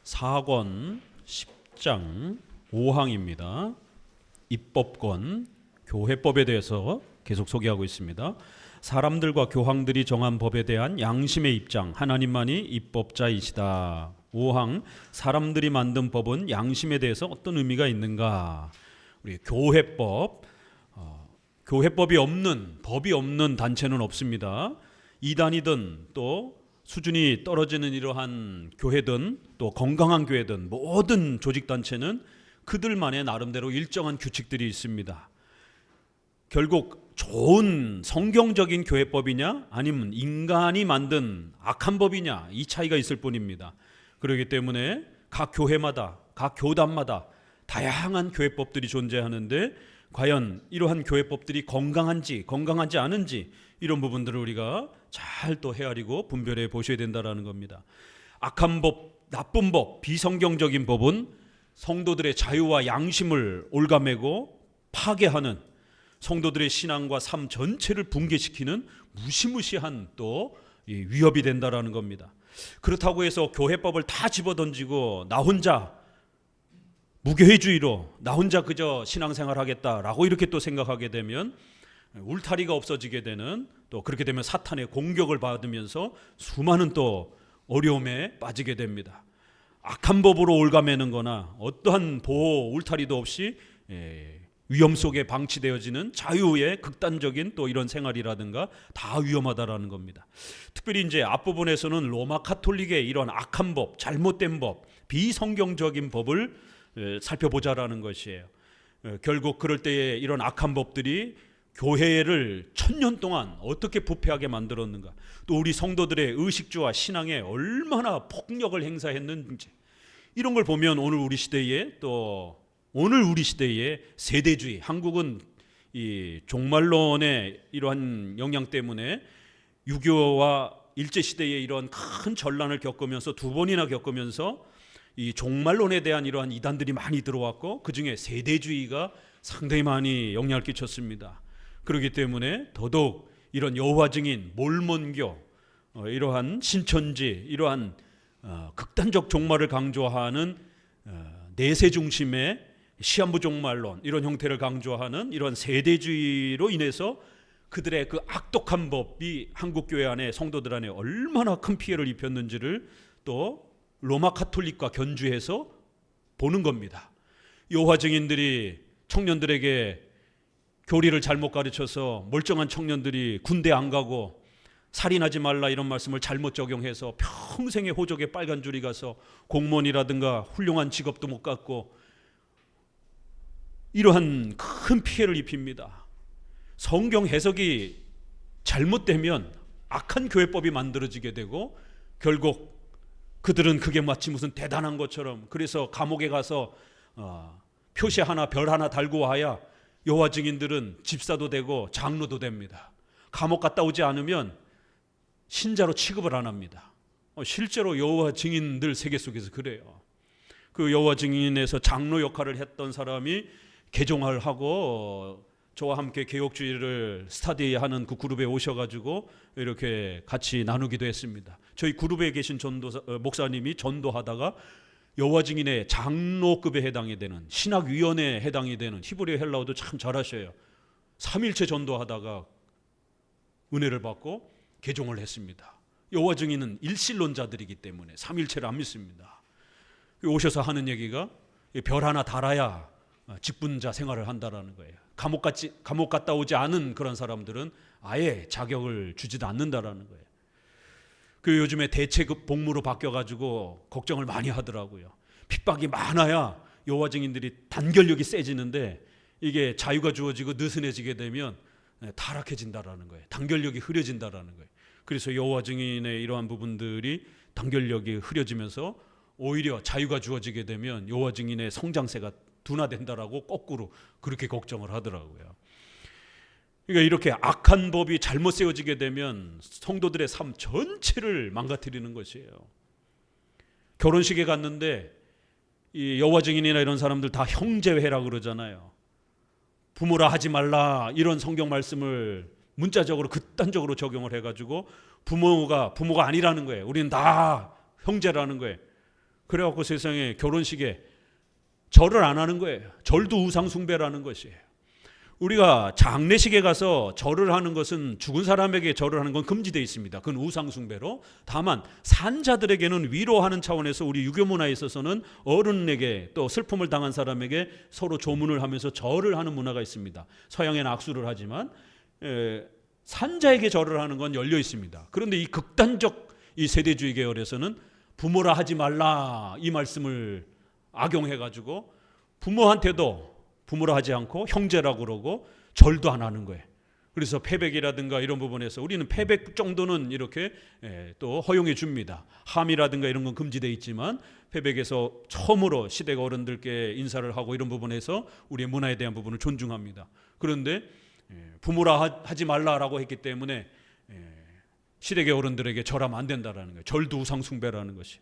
사권 10장 5항입니다. 입법권, 교회법에 대해서 계속 소개하고 있습니다. 사람들과 교황들이 정한 법에 대한 양심의 입장, 하나님만이 입법자이시다. 5항, 사람들이 만든 법은 양심에 대해서 어떤 의미가 있는가? 우리 교회법, 교회법이 없는, 법이 없는 단체는 없습니다. 이단이든 또 수준이 떨어지는 이러한 교회든 또 건강한 교회든 모든 조직단체는 그들만의 나름대로 일정한 규칙들이 있습니다. 결국 좋은 성경적인 교회법이냐 아니면 인간이 만든 악한 법이냐, 이 차이가 있을 뿐입니다. 그렇기 때문에 각 교회마다, 각 교단마다 다양한 교회법들이 존재하는데 과연 이러한 교회법들이 건강한지 건강하지 않은지 이런 부분들을 우리가 잘 또 헤아리고 분별해 보셔야 된다는 겁니다. 악한 법, 나쁜 법, 비성경적인 법은 성도들의 자유와 양심을 올가매고 파괴하는, 성도들의 신앙과 삶 전체를 붕괴시키는 무시무시한 또 위협이 된다는 겁니다. 그렇다고 해서 교회법을 다 집어던지고 나 혼자 무교회주의로 나 혼자 그저 신앙생활 하겠다라고 이렇게 또 생각하게 되면 울타리가 없어지게 되는, 또 그렇게 되면 사탄의 공격을 받으면서 수많은 또 어려움에 빠지게 됩니다. 악한 법으로 올가매는 거나 어떠한 보호 울타리도 없이 위험 속에 방치되어지는 자유의 극단적인 또 이런 생활이라든가 다 위험하다라는 겁니다. 특별히 이제 앞부분에서는 로마 카톨릭의 이런 악한 법, 잘못된 법, 비성경적인 법을 살펴보자라는 것이에요. 결국 그럴 때에 이런 악한 법들이 교회를 1000년 동안 어떻게 부패하게 만들었는가, 또 우리 성도들의 의식주와 신앙에 얼마나 폭력을 행사했는지, 이런 걸 보면 오늘 우리 시대에 세대주의, 한국은 이 종말론의 이러한 영향 때문에 유교와 일제시대에 이러한 큰 전란을 겪으면서 두 번이나 겪으면서 이 종말론에 대한 이러한 이단들이 많이 들어왔고 그중에 세대주의가 상당히 많이 영향을 끼쳤습니다. 그렇기 때문에 더더욱 이런 여호와 증인, 몰몬교, 이러한 신천지, 이러한 극단적 종말을 강조하는 내세 중심의 시한부 종말론, 이런 형태를 강조하는 이런 세대주의로 인해서 그들의 그 악독한 법이 한국 교회 안에, 성도들 안에 얼마나 큰 피해를 입혔는지를 또 로마 카톨릭과 견주해서 보는 겁니다. 여호와 증인들이 청년들에게 교리를 잘못 가르쳐서 멀쩡한 청년들이 군대 안 가고 살인하지 말라 이런 말씀을 잘못 적용해서 평생의 호적에 빨간 줄이 가서 공무원이라든가 훌륭한 직업도 못 갖고 이러한 큰 피해를 입힙니다. 성경 해석이 잘못되면 악한 교회법이 만들어지게 되고 결국 그들은 그게 마치 무슨 대단한 것처럼, 그래서 감옥에 가서 표시 하나, 별 하나 달고 와야 여호와 증인들은 집사도 되고 장로도 됩니다. 감옥 갔다 오지 않으면 신자로 취급을 안 합니다. 실제로 여호와 증인들 세계 속에서 그래요. 그 여호와 증인에서 장로 역할을 했던 사람이 개종을 하고 저와 함께 개혁주의를 스터디하는 그 그룹에 오셔가지고 이렇게 같이 나누기도 했습니다. 저희 그룹에 계신 목사님이 전도하다가 여호와 증인의 장로급에 해당이 되는, 신학위원회에 해당이 되는, 히브리어 헬라어도 참 잘하셔요. 3일째 전도하다가 은혜를 받고 개종을 했습니다. 여호와 증인은 일신론자들이기 때문에 3일체를 안 믿습니다. 오셔서 하는 얘기가 별 하나 달아야 직분자 생활을 한다라는 거예요. 감옥 갔다 오지 않은 그런 사람들은 아예 자격을 주지도 않는다라는 거예요. 그 요즘에 대체급 복무로 바뀌어가지고 걱정을 많이 하더라고요. 핍박이 많아야 여호와 증인들이 단결력이 세지는데 이게 자유가 주어지고 느슨해지게 되면 타락해진다라는 거예요. 단결력이 흐려진다라는 거예요. 그래서 여호와 증인의 이러한 부분들이 단결력이 흐려지면서 오히려 자유가 주어지게 되면 여호와 증인의 성장세가 둔화된다라고 거꾸로 그렇게 걱정을 하더라고요. 그러니까 이렇게 악한 법이 잘못 세워지게 되면 성도들의 삶 전체를 망가뜨리는 것이에요. 결혼식에 갔는데 이 여호와 증인이나 이런 사람들 다 형제회라 그러잖아요. 부모라 하지 말라 이런 성경 말씀을 문자적으로 극단적으로 적용을 해가지고 부모가 아니라는 거예요. 우리는 다 형제라는 거예요. 그래갖고 세상에 결혼식에 절을 안 하는 거예요. 절도 우상 숭배라는 것이에요. 우리가 장례식에 가서 절을 하는 것은 죽은 사람에게 절을 하는 건 금지되어 있습니다. 그건 우상 숭배로. 다만 산자들에게는 위로하는 차원에서 우리 유교 문화에 있어서는 어른에게 또 슬픔을 당한 사람에게 서로 조문을 하면서 절을 하는 문화가 있습니다. 서양에는 악수를 하지만 산자에게 절을 하는 건 열려 있습니다. 그런데 이 극단적 이 세대주의 계열에서는 부모라 하지 말라 이 말씀을 악용해가지고 부모한테도 부모라 하지 않고 형제라고 그러고 절도 안 하는 거예요. 그래서 패백이라든가 이런 부분에서 우리는 패백 정도는 이렇게 또 허용해 줍니다. 함이라든가 이런 건 금지되어 있지만 패백에서 처음으로 시댁 어른들께 인사를 하고 이런 부분에서 우리의 문화에 대한 부분을 존중합니다. 그런데 부모라 하지 말라라고 했기 때문에 시댁의 어른들에게 절하면 안 된다라는 거예요. 절도 우상 숭배라는 것이.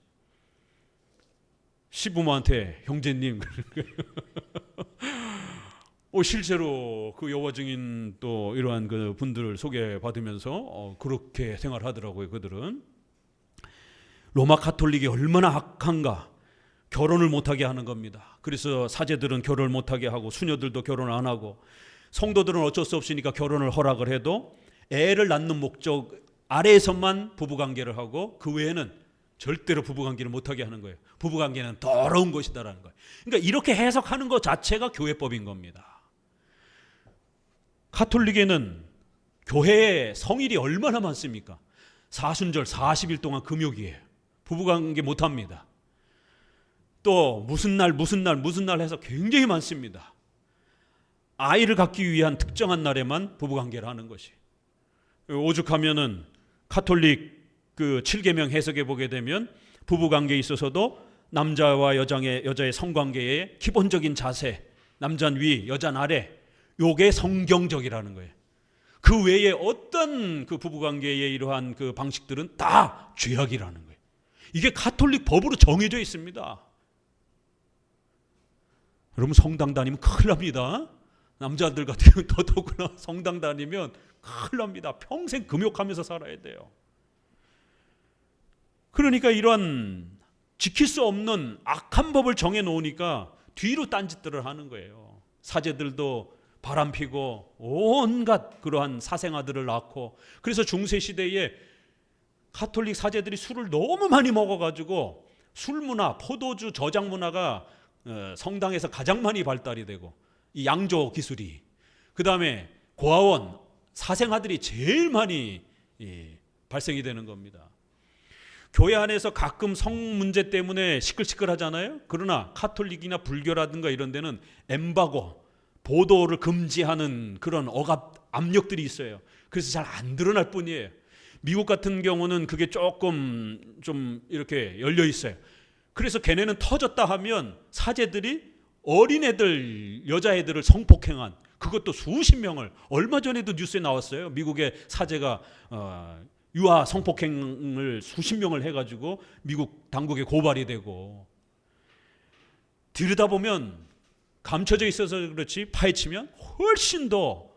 시부모한테 형제님 실제로 그 여호 증인 또 이러한 그 분들을 소개받으면서 그렇게 생활하더라고요. 그들은 로마 가톨릭이 얼마나 악한가. 결혼을 못하게 하는 겁니다. 그래서 사제들은 결혼을 못하게 하고 수녀들도 결혼을 안 하고 성도들은 어쩔 수 없으니까 결혼을 허락을 해도 애를 낳는 목적 아래에서만 부부관계를 하고 그 외에는 절대로 부부관계를 못하게 하는 거예요. 부부관계는 더러운 것이다라는 거예요. 그러니까 이렇게 해석하는 것 자체가 교회법인 겁니다. 가톨릭에는 교회에 성일이 얼마나 많습니까? 사순절 40일 동안 금욕이에요. 부부관계 못합니다. 또 무슨 날 해서 굉장히 많습니다. 아이를 갖기 위한 특정한 날에만 부부관계를 하는 것이. 오죽하면은 가톨릭 그 7계명 해석에 보게 되면 부부관계에 있어서도 남자와 여자의 성관계의 기본적인 자세, 남자는 위, 여자는 아래, 요게 성경적이라는 거예요. 그 외에 어떤 그 부부관계의 이러한 그 방식들은 다 죄악이라는 거예요. 이게 가톨릭 법으로 정해져 있습니다. 여러분 성당 다니면 큰일 납니다. 남자들 같은 경우는 더더구나 성당 다니면 큰일 납니다. 평생 금욕하면서 살아야 돼요. 그러니까 이런 지킬 수 없는 악한 법을 정해놓으니까 뒤로 딴짓들을 하는 거예요. 사제들도 바람피고 온갖 그러한 사생아들을 낳고, 그래서 중세시대에 가톨릭 사제들이 술을 너무 많이 먹어가지고 술문화, 포도주 저장 문화가 성당에서 가장 많이 발달이 되고, 이 양조 기술이, 그 다음에 고아원, 사생아들이 제일 많이 발생이 되는 겁니다. 교회 안에서 가끔 성 문제 때문에 시끌시끌하잖아요. 그러나 가톨릭이나 불교라든가 이런 데는 엠바고, 보도를 금지하는 그런 억압, 압력들이 있어요. 그래서 잘 안 드러날 뿐이에요. 미국 같은 경우는 그게 조금 좀 이렇게 열려 있어요. 그래서 걔네는 터졌다 하면 사제들이 어린애들, 여자애들을 성폭행한, 그것도 수십 명을, 얼마 전에도 뉴스에 나왔어요. 미국의 사제가 유아 성폭행을 수십 명을 해가지고 미국 당국에 고발이 되고, 들여다보면 감춰져 있어서 그렇지 파헤치면 훨씬 더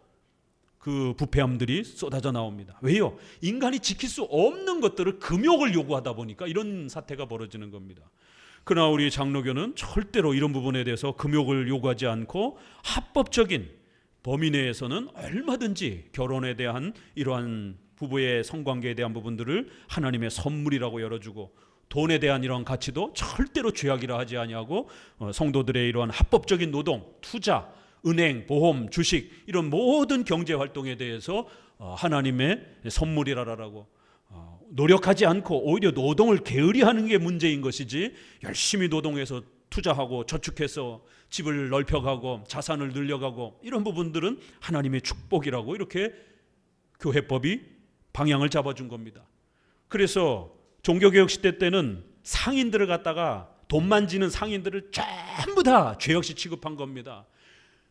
그 부패함들이 쏟아져 나옵니다. 왜요? 인간이 지킬 수 없는 것들을 금욕을 요구하다 보니까 이런 사태가 벌어지는 겁니다. 그러나 우리 장로교는 절대로 이런 부분에 대해서 금욕을 요구하지 않고 합법적인 범위 내에서는 얼마든지 결혼에 대한 이러한 부부의 성관계에 대한 부분들을 하나님의 선물이라고 열어주고, 돈에 대한 이러한 가치도 절대로 죄악이라 하지 아니하고 성도들의 이러한 합법적인 노동, 투자, 은행, 보험, 주식, 이런 모든 경제 활동에 대해서 하나님의 선물이라라고 노력하지 않고 오히려 노동을 게으리하는 게 문제인 것이지, 열심히 노동해서 투자하고 저축해서 집을 넓혀가고 자산을 늘려가고 이런 부분들은 하나님의 축복이라고 이렇게 교회법이 방향을 잡아준 겁니다. 그래서 종교개혁 시대 때는 상인들을 갖다가, 돈 만지는 상인들을 전부 다 죄역시 취급한 겁니다.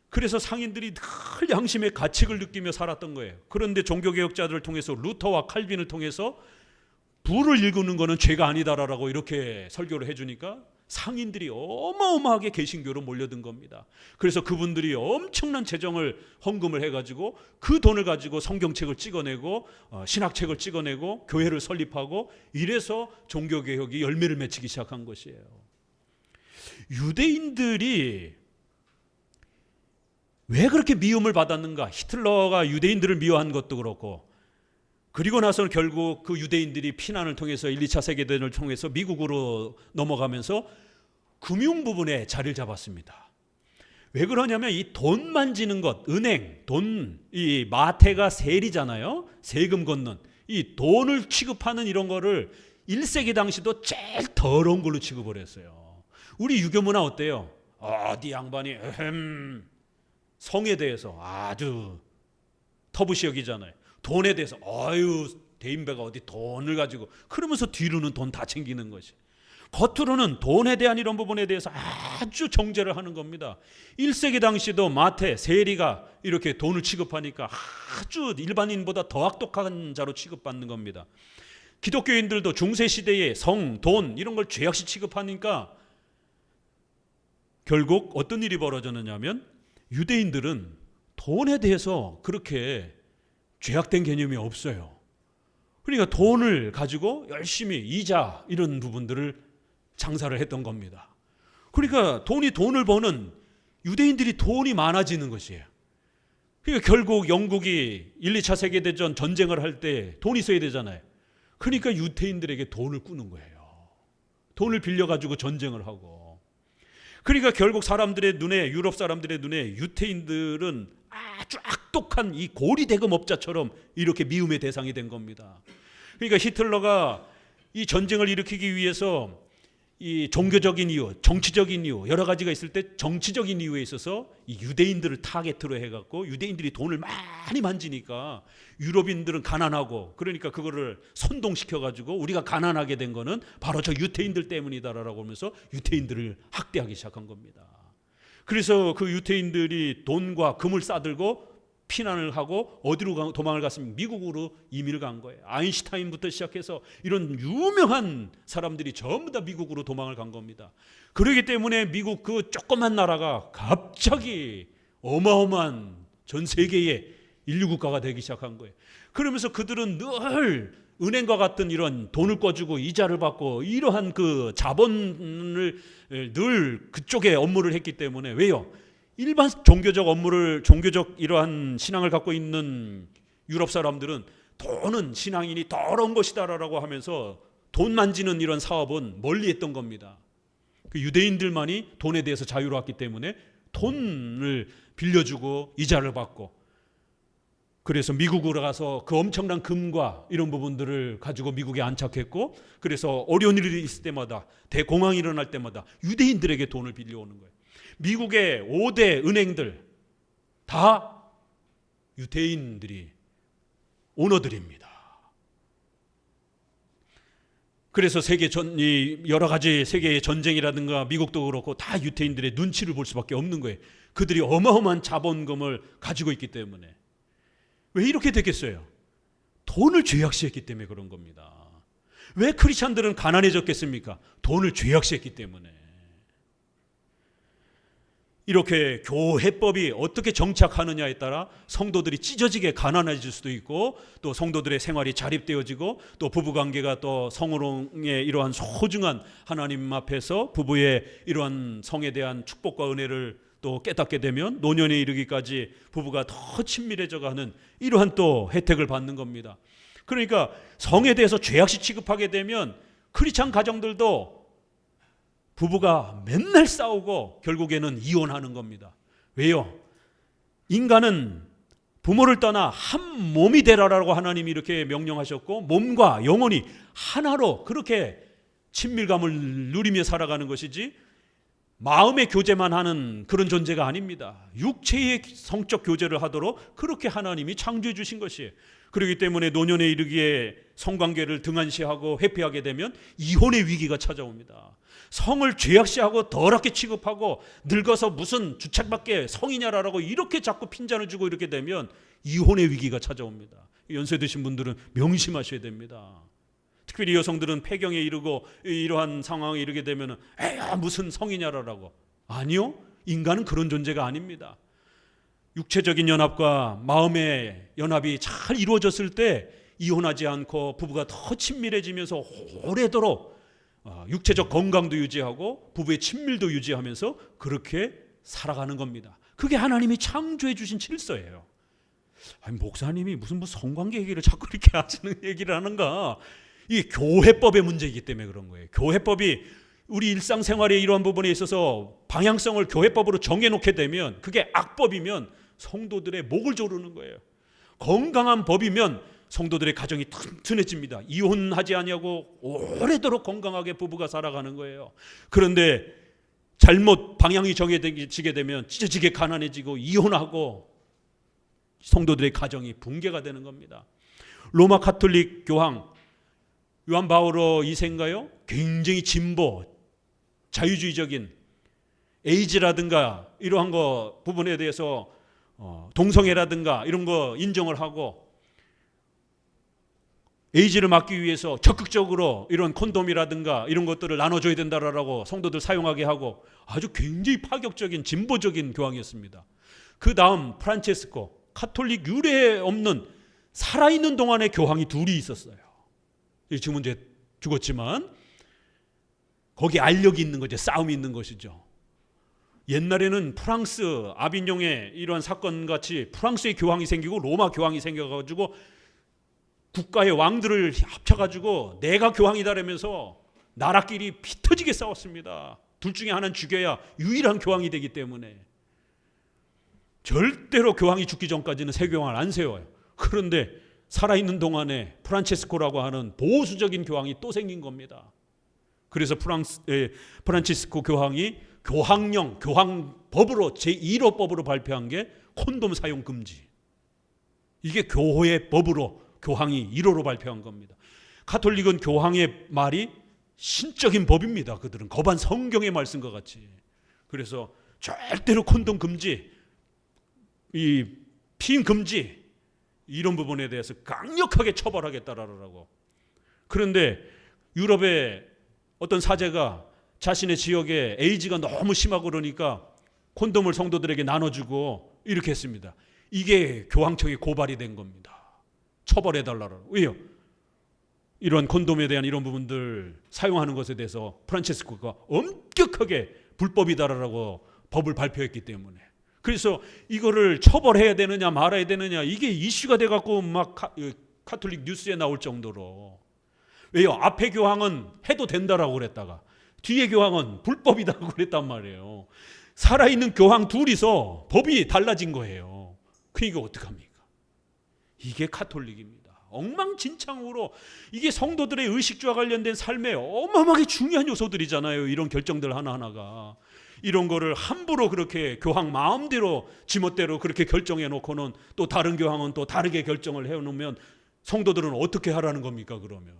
그래서 상인들이 늘 양심의 가책을 느끼며 살았던 거예요. 그런데 종교개혁자들을 통해서, 루터와 칼빈을 통해서 부를 일구는 거는 죄가 아니다라고 이렇게 설교를 해주니까 상인들이 어마어마하게 개신교로 몰려든 겁니다. 그래서 그분들이 엄청난 재정을 헌금을 해가지고 그 돈을 가지고 성경책을 찍어내고 신학책을 찍어내고 교회를 설립하고 이래서 종교개혁이 열매를 맺히기 시작한 것이에요. 유대인들이 왜 그렇게 미움을 받았는가? 히틀러가 유대인들을 미워한 것도 그렇고, 그리고 나서는 결국 그 유대인들이 피난을 통해서 1, 2차 세계대전을 통해서 미국으로 넘어가면서 금융 부분에 자리를 잡았습니다. 왜 그러냐면 이 돈 만지는 것, 은행, 돈, 이 마태가 세리잖아요. 세금 걷는 이 돈을 취급하는 이런 거를 1세기 당시도 제일 더러운 걸로 취급을 했어요. 우리 유교 문화 어때요? 어디 양반이 성에 대해서 아주 터부시 여기잖아요. 돈에 대해서 아유 대인배가 어디 돈을 가지고, 그러면서 뒤로는 돈 다 챙기는 것이, 겉으로는 돈에 대한 이런 부분에 대해서 아주 정죄를 하는 겁니다. 1세기 당시도 마태, 세리가 이렇게 돈을 취급하니까 아주 일반인보다 더 악독한 자로 취급받는 겁니다. 기독교인들도 중세시대에 성, 돈 이런 걸 죄악시 취급하니까 결국 어떤 일이 벌어졌느냐면 유대인들은 돈에 대해서 그렇게 죄악된 개념이 없어요. 그러니까 돈을 가지고 열심히 이자 이런 부분들을 장사를 했던 겁니다. 그러니까 돈을 버는 유대인들이 돈이 많아지는 것이에요. 그러니까 결국 영국이 1, 2차 세계대전 전쟁을 할 때 돈이 있어야 되잖아요. 그러니까 유대인들에게 돈을 꾸는 거예요. 돈을 빌려가지고 전쟁을 하고. 그러니까 결국 사람들의 눈에, 유럽 사람들의 눈에 유대인들은 아주 악독한 이 고리대금업자처럼 이렇게 미움의 대상이 된 겁니다. 그러니까 히틀러가 이 전쟁을 일으키기 위해서 이 종교적인 이유, 정치적인 이유 여러 가지가 있을 때 정치적인 이유에 있어서 이 유대인들을 타겟으로 해갖고 유대인들이 돈을 많이 만지니까 유럽인들은 가난하고, 그러니까 그거를 선동시켜가지고 우리가 가난하게 된 거는 바로 저 유대인들 때문이다라고 하면서 유대인들을 학대하기 시작한 겁니다. 그래서 그 유대인들이 돈과 금을 싸들고 피난을 하고 어디로 도망을 갔으면 미국으로 이민을 간 거예요. 아인슈타인부터 시작해서 이런 유명한 사람들이 전부 다 미국으로 도망을 간 겁니다. 그렇기 때문에 미국 그 조그만 나라가 갑자기 어마어마한 전 세계의 인류국가가 되기 시작한 거예요. 그러면서 그들은 늘 은행과 같은 이런 돈을 꿔주고 이자를 받고 이러한 그 자본을 늘 그쪽에 업무를 했기 때문에, 왜요? 일반 종교적 이러한 신앙을 갖고 있는 유럽 사람들은 돈은 신앙인이 더러운 것이다라고 하면서 돈 만지는 이런 사업은 멀리했던 겁니다. 그 유대인들만이 돈에 대해서 자유로웠기 때문에 돈을 빌려주고 이자를 받고, 그래서 미국으로 가서 그 엄청난 금과 이런 부분들을 가지고 미국에 안착했고, 그래서 어려운 일이 있을 때마다, 대공황이 일어날 때마다 유대인들에게 돈을 빌려오는 거예요. 미국의 5대 은행들 다 유대인들이 오너들입니다. 그래서 여러 가지 세계의 전쟁이라든가 미국도 그렇고 다 유대인들의 눈치를 볼 수밖에 없는 거예요. 그들이 어마어마한 자본금을 가지고 있기 때문에. 왜 이렇게 됐겠어요? 돈을 죄악시했기 때문에 그런 겁니다. 왜 크리스찬들은 가난해졌겠습니까? 돈을 죄악시했기 때문에. 이렇게 교회법이 어떻게 정착하느냐에 따라 성도들이 찢어지게 가난해질 수도 있고, 또 성도들의 생활이 자립되어지고, 또 부부관계가 또 성으로의 이러한 소중한 하나님 앞에서 부부의 이러한 성에 대한 축복과 은혜를 또 깨닫게 되면 노년에 이르기까지 부부가 더 친밀해져가는 이러한 또 혜택을 받는 겁니다. 그러니까 성에 대해서 죄악시 취급하게 되면 크리스찬 가정들도 부부가 맨날 싸우고 결국에는 이혼하는 겁니다. 왜요? 인간은 부모를 떠나 한 몸이 되라라고 하나님이 이렇게 명령하셨고, 몸과 영혼이 하나로 그렇게 친밀감을 누리며 살아가는 것이지 마음의 교제만 하는 그런 존재가 아닙니다. 육체의 성적 교제를 하도록 그렇게 하나님이 창조해 주신 것이에요. 그렇기 때문에 노년에 이르기에 성관계를 등한시하고 회피하게 되면 이혼의 위기가 찾아옵니다. 성을 죄악시하고 더럽게 취급하고 늙어서 무슨 주책밖에 성이냐라고 이렇게 자꾸 핀잔을 주고 이렇게 되면 이혼의 위기가 찾아옵니다. 연세 드신 분들은 명심하셔야 됩니다. 특별히 여성들은 폐경에 이르고 이러한 상황에 이르게 되면 에야 무슨 성이냐라고. 아니요, 인간은 그런 존재가 아닙니다. 육체적인 연합과 마음의 연합이 잘 이루어졌을 때 이혼하지 않고 부부가 더 친밀해지면서 오래도록 육체적 건강도 유지하고 부부의 친밀도 유지하면서 그렇게 살아가는 겁니다. 그게 하나님이 창조해 주신 질서예요. 아니, 목사님이 무슨 성관계 얘기를 자꾸 이렇게 하시는 얘기를 하는가? 이게 교회법의 문제이기 때문에 그런 거예요. 교회법이 우리 일상생활의 이러한 부분에 있어서 방향성을 교회법으로 정해놓게 되면 그게 악법이면 성도들의 목을 조르는 거예요. 건강한 법이면 성도들의 가정이 튼튼해집니다. 이혼하지 아니하고 오래도록 건강하게 부부가 살아가는 거예요. 그런데 잘못 방향이 정해지게 되면 찢어지게 가난해지고 이혼하고 성도들의 가정이 붕괴가 되는 겁니다. 로마 가톨릭 교황 요한 바오로 2세인가요? 굉장히 진보, 자유주의적인 에이즈라든가 이러한 거 부분에 대해서 동성애라든가 이런 거 인정을 하고 에이즈를 막기 위해서 적극적으로 이런 콘돔이라든가 이런 것들을 나눠줘야 된다라고 성도들 사용하게 하고 아주 굉장히 파격적인 진보적인 교황이었습니다. 그 다음 프란체스코, 가톨릭 유래 없는 살아있는 동안의 교황이 둘이 있었어요. 지금은 이제 죽었지만 거기 알력이 있는 거죠. 싸움이 있는 것이죠. 옛날에는 프랑스 아빈용의 이러한 사건 같이 프랑스의 교황이 생기고 로마 교황이 생겨가지고 국가의 왕들을 합쳐가지고 내가 교황이다라면서 나라끼리 피 터지게 싸웠습니다. 둘 중에 하나는 죽여야 유일한 교황이 되기 때문에 절대로 교황이 죽기 전까지는 새 교황을 안 세워요. 그런데 살아있는 동안에 프란체스코라고 하는 보수적인 교황이 또 생긴 겁니다. 그래서 프란치스코 교황이 교황령, 교황법으로 제1호 법으로 발표한 게 콘돔 사용 금지. 이게 교회의 법으로 교황이 1호로 발표한 겁니다. 가톨릭은 교황의 말이 신적인 법입니다. 그들은 거반 성경의 말씀과 같이. 그래서 절대로 콘돔 금지, 이 피임 금지 이런 부분에 대해서 강력하게 처벌하겠다라고. 그런데 유럽의 어떤 사제가 자신의 지역에 에이즈가 너무 심하고 그러니까 콘돔을 성도들에게 나눠주고 이렇게 했습니다. 이게 교황청에 고발이 된 겁니다. 처벌해달라고. 왜요? 이런 콘돔에 대한 이런 부분들 사용하는 것에 대해서 프란체스코가 엄격하게 불법이다라고 법을 발표했기 때문에. 그래서 이거를 처벌해야 되느냐 말아야 되느냐 이게 이슈가 돼갖고 막 가톨릭 뉴스에 나올 정도로. 왜요? 앞에 교황은 해도 된다라고 그랬다가 뒤에 교황은 불법이다고 그랬단 말이에요. 살아있는 교황 둘이서 법이 달라진 거예요. 그러니까 어떡합니까? 이게 가톨릭입니다. 엉망진창으로 이게 성도들의 의식주와 관련된 삶에 어마어마하게 중요한 요소들이잖아요. 이런 결정들 하나하나가. 이런 거를 함부로 그렇게 교황 마음대로 지멋대로 그렇게 결정해 놓고는 또 다른 교황은 또 다르게 결정을 해놓으면 성도들은 어떻게 하라는 겁니까 그러면.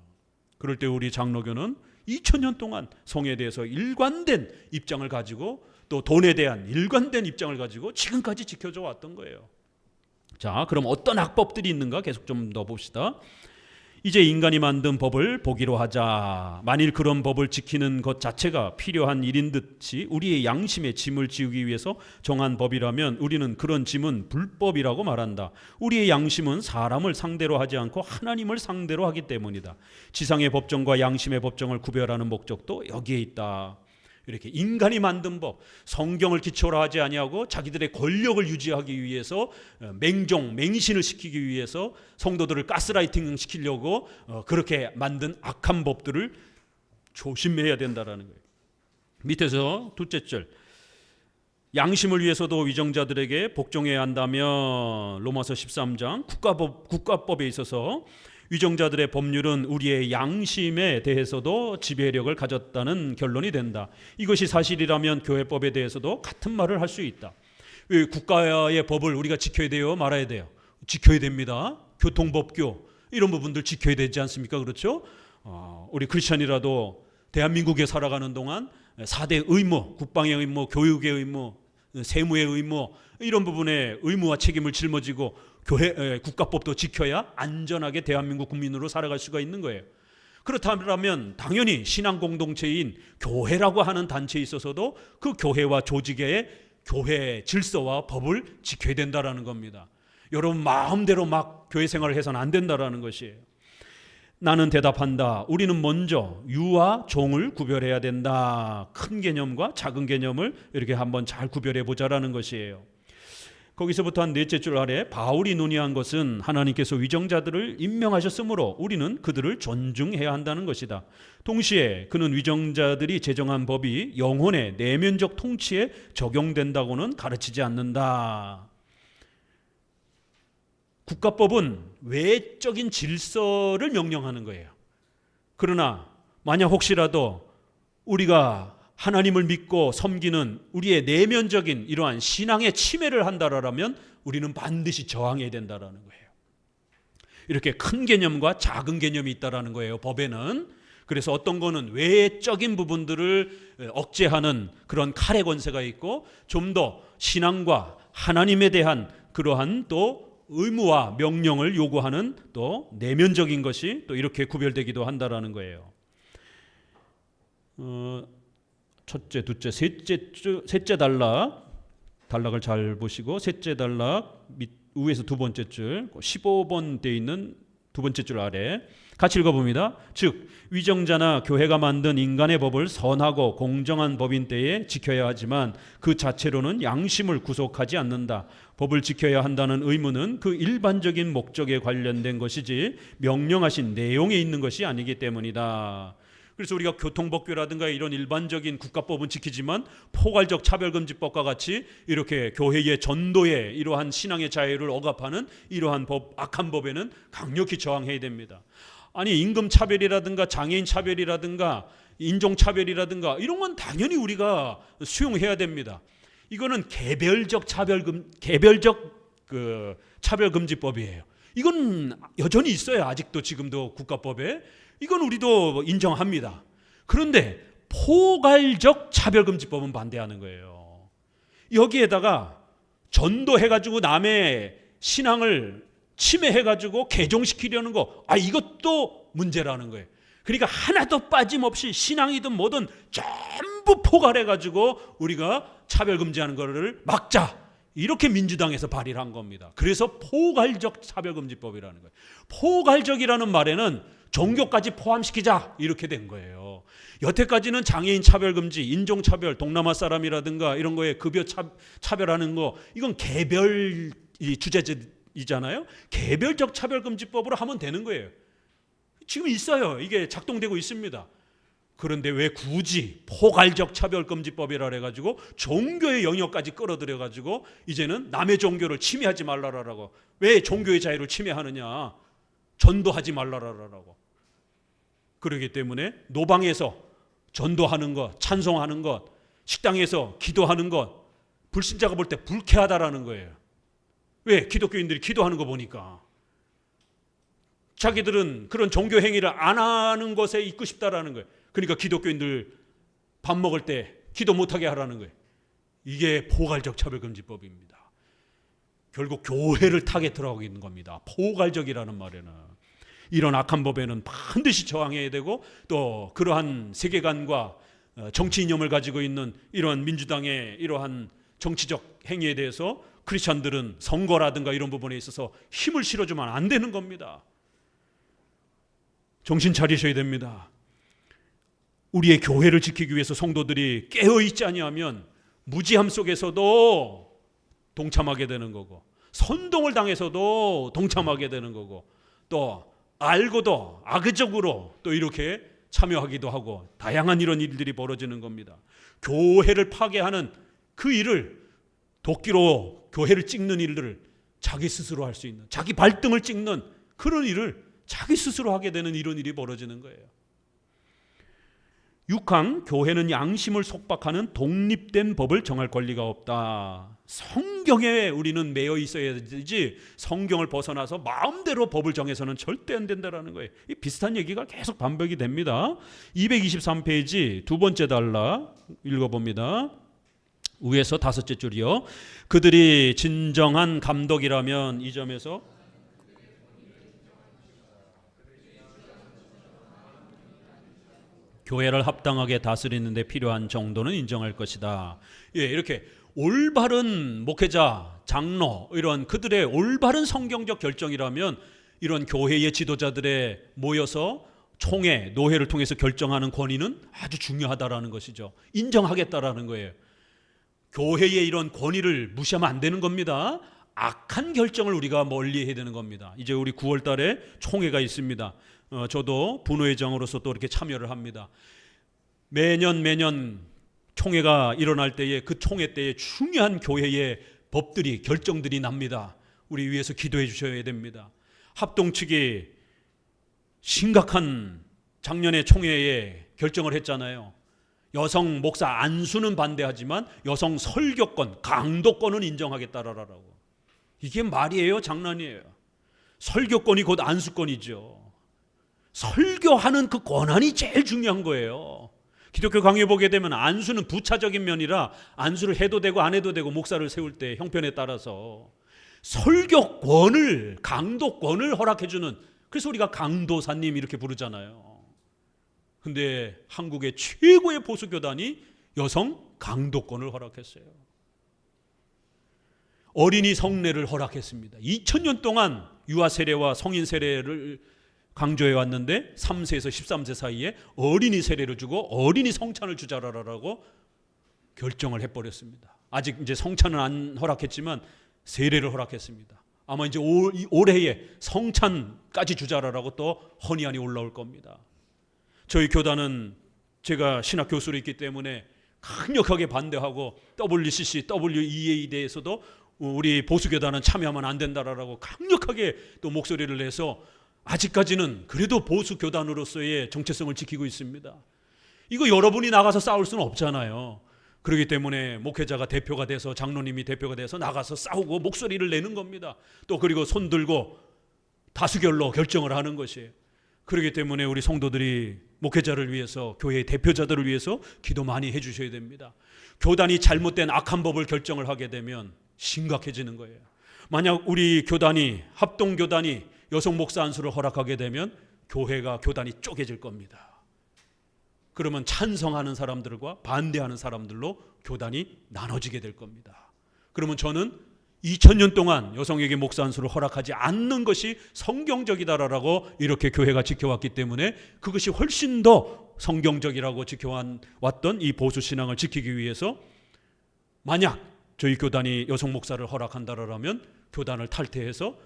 그럴 때 우리 장로교는 2000년 동안 성에 대해서 일관된 입장을 가지고 또 돈에 대한 일관된 입장을 가지고 지금까지 지켜져 왔던 거예요. 자, 그럼 어떤 악법들이 있는가 계속 좀 더 봅시다. 이제 인간이 만든 법을 보기로 하자. 만일 그런 법을 지키는 것 자체가 필요한 일인 듯이 우리의 양심의 짐을 지우기 위해서 정한 법이라면 우리는 그런 짐은 불법이라고 말한다. 우리의 양심은 사람을 상대로 하지 않고 하나님을 상대로 하기 때문이다. 지상의 법정과 양심의 법정을 구별하는 목적도 여기에 있다. 이렇게 인간이 만든 법, 성경을 기초로 하지 아니하고 자기들의 권력을 유지하기 위해서 맹신을 시키기 위해서 성도들을 가스라이팅 시키려고 그렇게 만든 악한 법들을 조심해야 된다라는 거예요. 밑에서 둘째 절, 양심을 위해서도 위정자들에게 복종해야 한다면 로마서 13장 국가법에 있어서 위정자들의 법률은 우리의 양심에 대해서도 지배력을 가졌다는 결론이 된다. 이것이 사실이라면 교회법에 대해서도 같은 말을 할 수 있다. 국가의 법을 우리가 지켜야 돼요? 말아야 돼요? 지켜야 됩니다. 교통법규 이런 부분들 지켜야 되지 않습니까? 그렇죠? 우리 크리스천이라도 대한민국에 살아가는 동안 4대 의무, 국방의 의무, 교육의 의무, 세무의 의무 이런 부분에 의무와 책임을 짊어지고 국가법도 지켜야 안전하게 대한민국 국민으로 살아갈 수가 있는 거예요. 그렇다면 당연히 신앙 공동체인 교회라고 하는 단체에 있어서도 그 교회와 조직의 교회 질서와 법을 지켜야 된다라는 겁니다. 여러분 마음대로 막 교회 생활을 해서는 안 된다라는 것이에요. 나는 대답한다. 우리는 먼저 유와 종을 구별해야 된다. 큰 개념과 작은 개념을 이렇게 한번 잘 구별해 보자라는 것이에요. 거기서부터 한 넷째 줄 아래 바울이 논의한 것은 하나님께서 위정자들을 임명하셨으므로 우리는 그들을 존중해야 한다는 것이다. 동시에 그는 위정자들이 제정한 법이 영혼의 내면적 통치에 적용된다고는 가르치지 않는다. 국가법은 외적인 질서를 명령하는 거예요. 그러나 만약 혹시라도 우리가 하나님을 믿고 섬기는 우리의 내면적인 이러한 신앙의 침해를 한다라면 우리는 반드시 저항해야 된다라는 거예요. 이렇게 큰 개념과 작은 개념이 있다라는 거예요, 법에는. 그래서 어떤 거는 외적인 부분들을 억제하는 그런 칼의 권세가 있고, 좀 더 신앙과 하나님에 대한 그러한 또 의무와 명령을 요구하는 또 내면적인 것이 또 이렇게 구별되기도 한다라는 거예요. 첫째, 둘째, 셋째 단락을 잘 보시고, 셋째 단락 밑 위에서 두 번째 줄 15번 돼 있는 두 번째 줄 아래 같이 읽어봅니다. 즉 위정자나 교회가 만든 인간의 법을 선하고 공정한 법인 때에 지켜야 하지만 그 자체로는 양심을 구속하지 않는다. 법을 지켜야 한다는 의무는 그 일반적인 목적에 관련된 것이지 명령하신 내용에 있는 것이 아니기 때문이다. 그래서 우리가 교통법규라든가 이런 일반적인 국가법은 지키지만 포괄적 차별금지법과 같이 이렇게 교회의 전도에 이러한 신앙의 자유를 억압하는 이러한 법, 악한 법에는 강력히 저항해야 됩니다. 아니 임금차별이라든가 장애인차별이라든가 인종차별이라든가 이런 건 당연히 우리가 수용해야 됩니다. 이거는 개별적 차별금지법이에요. 이건 여전히 있어요. 아직도 지금도 국가법에. 이건 우리도 인정합니다. 그런데 포괄적 차별금지법은 반대하는 거예요. 여기에다가 전도해가지고 남의 신앙을 침해해가지고 개종시키려는 거, 이것도 문제라는 거예요. 그러니까 하나도 빠짐없이 신앙이든 뭐든 전부 포괄해가지고 우리가 차별금지하는 거를 막자. 이렇게 민주당에서 발의를 한 겁니다. 그래서 포괄적 차별금지법이라는 거예요. 포괄적이라는 말에는 종교까지 포함시키자 이렇게 된 거예요. 여태까지는 장애인 차별금지, 인종차별, 동남아 사람이라든가 이런 거에 급여 차별하는 거, 이건 개별 주제이잖아요. 개별적 차별금지법으로 하면 되는 거예요. 지금 있어요. 이게 작동되고 있습니다. 그런데 왜 굳이 포괄적 차별금지법이라 해가지고 종교의 영역까지 끌어들여가지고 이제는 남의 종교를 침해하지 말라라고. 왜 종교의 자유를 침해하느냐? 전도하지 말라라고. 그렇기 때문에 노방에서 전도하는 것, 찬송하는 것, 식당에서 기도하는 것, 불신자가 볼 때 불쾌하다라는 거예요. 왜? 기독교인들이 기도하는 거 보니까. 자기들은 그런 종교 행위를 안 하는 것에 있고 싶다라는 거예요. 그러니까 기독교인들 밥 먹을 때 기도 못하게 하라는 거예요. 이게 포괄적 차별금지법입니다. 결국 교회를 타겟으로 하고 있는 겁니다. 포괄적이라는 말에는. 이런 악한 법에는 반드시 저항해야 되고, 또 그러한 세계관과 정치 이념을 가지고 있는 이러한 민주당의 이러한 정치적 행위에 대해서 크리스천들은 선거라든가 이런 부분에 있어서 힘을 실어주면 안 되는 겁니다. 정신 차리셔야 됩니다. 우리의 교회를 지키기 위해서 성도들이 깨어있지 아니하면 무지함 속에서도 동참하게 되는 거고, 선동을 당해서도 동참하게 되는 거고, 또 알고도 악의적으로 또 이렇게 참여하기도 하고, 다양한 이런 일들이 벌어지는 겁니다. 교회를 파괴하는 그 일을, 도끼로 교회를 찍는 일들을 자기 스스로 할 수 있는, 자기 발등을 찍는 그런 일을 자기 스스로 하게 되는 이런 일이 벌어지는 거예요. 6항, 교회는 양심을 속박하는 독립된 법을 정할 권리가 없다. 성경에 우리는 매여 있어야 되지, 성경을 벗어나서 마음대로 법을 정해서는 절대 안 된다는 거예요. 이 비슷한 얘기가 계속 반복이 됩니다. 223페이지 두 번째 단락 읽어봅니다. 위에서 다섯째 줄이요. 그들이 진정한 감독이라면, 이 점에서 교회를 합당하게 다스리는 데 필요한 정도는 인정할 것이다. 예, 이렇게 올바른 목회자, 장로 이런 그들의 올바른 성경적 결정이라면 이런 교회의 지도자들의 모여서 총회, 노회를 통해서 결정하는 권위는 아주 중요하다라는 것이죠. 인정하겠다라는 거예요. 교회의 이런 권위를 무시하면 안 되는 겁니다. 악한 결정을 우리가 멀리해야 되는 겁니다. 이제 우리 9월 달에 총회가 있습니다. 저도 분회장으로서 또 이렇게 참여를 합니다. 매년 총회가 일어날 때에 그 총회 때에 중요한 교회의 법들이 결정들이 납니다. 우리 위해서 기도해 주셔야 됩니다. 합동 측이 심각한 작년에 총회에 결정을 했잖아요. 여성 목사 안수는 반대하지만 여성 설교권, 강도권은 인정하겠다라고. 이게 말이에요, 장난이에요. 설교권이 곧 안수권이죠. 설교하는 그 권한이 제일 중요한 거예요. 기독교 강의 보게 되면 안수는 부차적인 면이라 안수를 해도 되고 안 해도 되고 목사를 세울 때 형편에 따라서 설교권을, 강도권을 허락해주는, 그래서 우리가 강도사님 이렇게 부르잖아요. 근데 한국의 최고의 보수교단이 여성 강도권을 허락했어요. 어린이 성례를 허락했습니다. 2000년 동안 유아 세례와 성인 세례를 강조해 왔는데 3세에서 13세 사이에 어린이 세례를 주고 어린이 성찬을 주자라고 결정을 해버렸습니다. 아직 이제 성찬은 안 허락했지만 세례를 허락했습니다. 아마 이제 올해에 성찬까지 주자라고 또 헌의안이 올라올 겁니다. 저희 교단은 제가 신학 교수로 있기 때문에 강력하게 반대하고 WCC, WEA에 대해서도 우리 보수교단은 참여하면 안 된다라고 강력하게 또 목소리를 내서 아직까지는 그래도 보수교단으로서의 정체성을 지키고 있습니다. 이거 여러분이 나가서 싸울 수는 없잖아요. 그렇기 때문에 목회자가 대표가 돼서, 장로님이 대표가 돼서 나가서 싸우고 목소리를 내는 겁니다. 또 그리고 손 들고 다수결로 결정을 하는 것이에요. 그렇기 때문에 우리 성도들이 목회자를 위해서, 교회의 대표자들을 위해서 기도 많이 해주셔야 됩니다. 교단이 잘못된 악한 법을 결정을 하게 되면 심각해지는 거예요. 만약 우리 교단이, 합동교단이 여성 목사 안수를 허락하게 되면 교단이 쪼개질 겁니다. 그러면 찬성하는 사람들과 반대하는 사람들로 교단이 나눠지게 될 겁니다. 그러면 저는 2000년 동안 여성에게 목사 안수를 허락하지 않는 것이 성경적이다라고 이렇게 교회가 지켜왔기 때문에 그것이 훨씬 더 성경적이라고 지켜왔던 이 보수 신앙을 지키기 위해서 만약 저희 교단이 여성 목사를 허락한다라면 교단을 탈퇴해서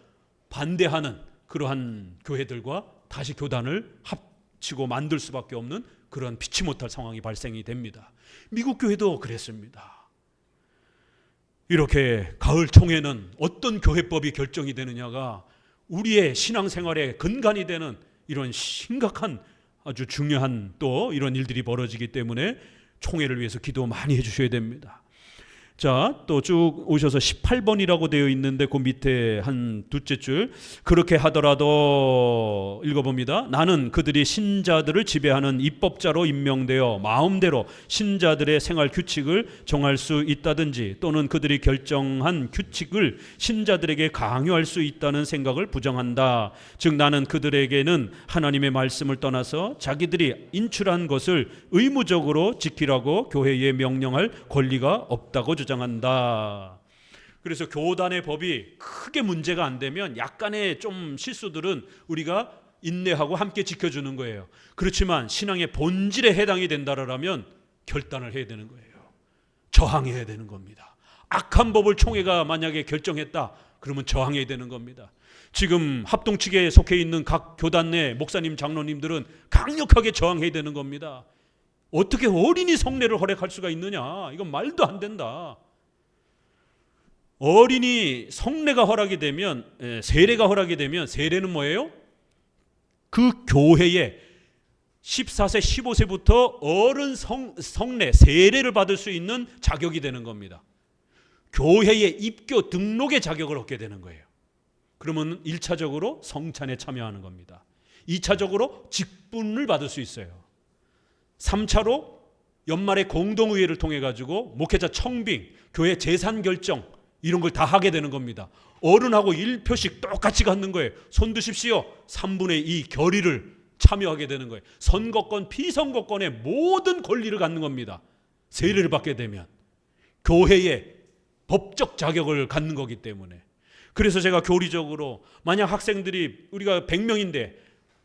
반대하는 그러한 교회들과 다시 교단을 합치고 만들 수밖에 없는 그런 피치 못할 상황이 발생이 됩니다. 미국 교회도 그랬습니다. 이렇게 가을 총회는 어떤 교회법이 결정이 되느냐가 우리의 신앙생활의 근간이 되는 이런 심각한 아주 중요한 또 이런 일들이 벌어지기 때문에 총회를 위해서 기도 많이 해주셔야 됩니다. 자, 또 쭉 오셔서 18번이라고 되어 있는데 그 밑에 한 두째 줄, 그렇게 하더라도 읽어봅니다. 나는 그들이 신자들을 지배하는 입법자로 임명되어 마음대로 신자들의 생활 규칙을 정할 수 있다든지 또는 그들이 결정한 규칙을 신자들에게 강요할 수 있다는 생각을 부정한다. 즉 나는 그들에게는 하나님의 말씀을 떠나서 자기들이 인출한 것을 의무적으로 지키라고 교회에 명령할 권리가 없다고 주장한다. 그래서 교단의 법이 크게 문제가 안 되면 약간의 좀 실수들은 우리가 인내하고 함께 지켜주는 거예요. 그렇지만 신앙의 본질에 해당이 된다라면 결단을 해야 되는 거예요. 저항해야 되는 겁니다. 악한 법을 총회가 만약에 결정했다 그러면 저항해야 되는 겁니다. 지금 합동 측에 속해 있는 각 교단 내 목사님, 장로님들은 강력하게 저항해야 되는 겁니다. 어떻게 어린이 성례를 허락할 수가 있느냐? 이건 말도 안 된다. 어린이 성례가 허락이 되면, 세례가 허락이 되면, 세례는 뭐예요? 그 교회에 14세, 15세부터 어른 성례, 세례를 받을 수 있는 자격이 되는 겁니다. 교회의 입교 등록의 자격을 얻게 되는 거예요. 그러면 1차적으로 성찬에 참여하는 겁니다. 2차적으로 직분을 받을 수 있어요. 3차로 연말에 공동의회를 통해 가지고 목회자 청빙, 교회 재산 결정 이런 걸 다 하게 되는 겁니다. 어른하고 1표씩 똑같이 갖는 거예요. 손 드십시오. 3분의 2 결의를 참여하게 되는 거예요. 선거권, 비선거권의 모든 권리를 갖는 겁니다. 세례를 받게 되면 교회의 법적 자격을 갖는 거기 때문에. 그래서 제가 교리적으로 만약 학생들이 우리가 100명인데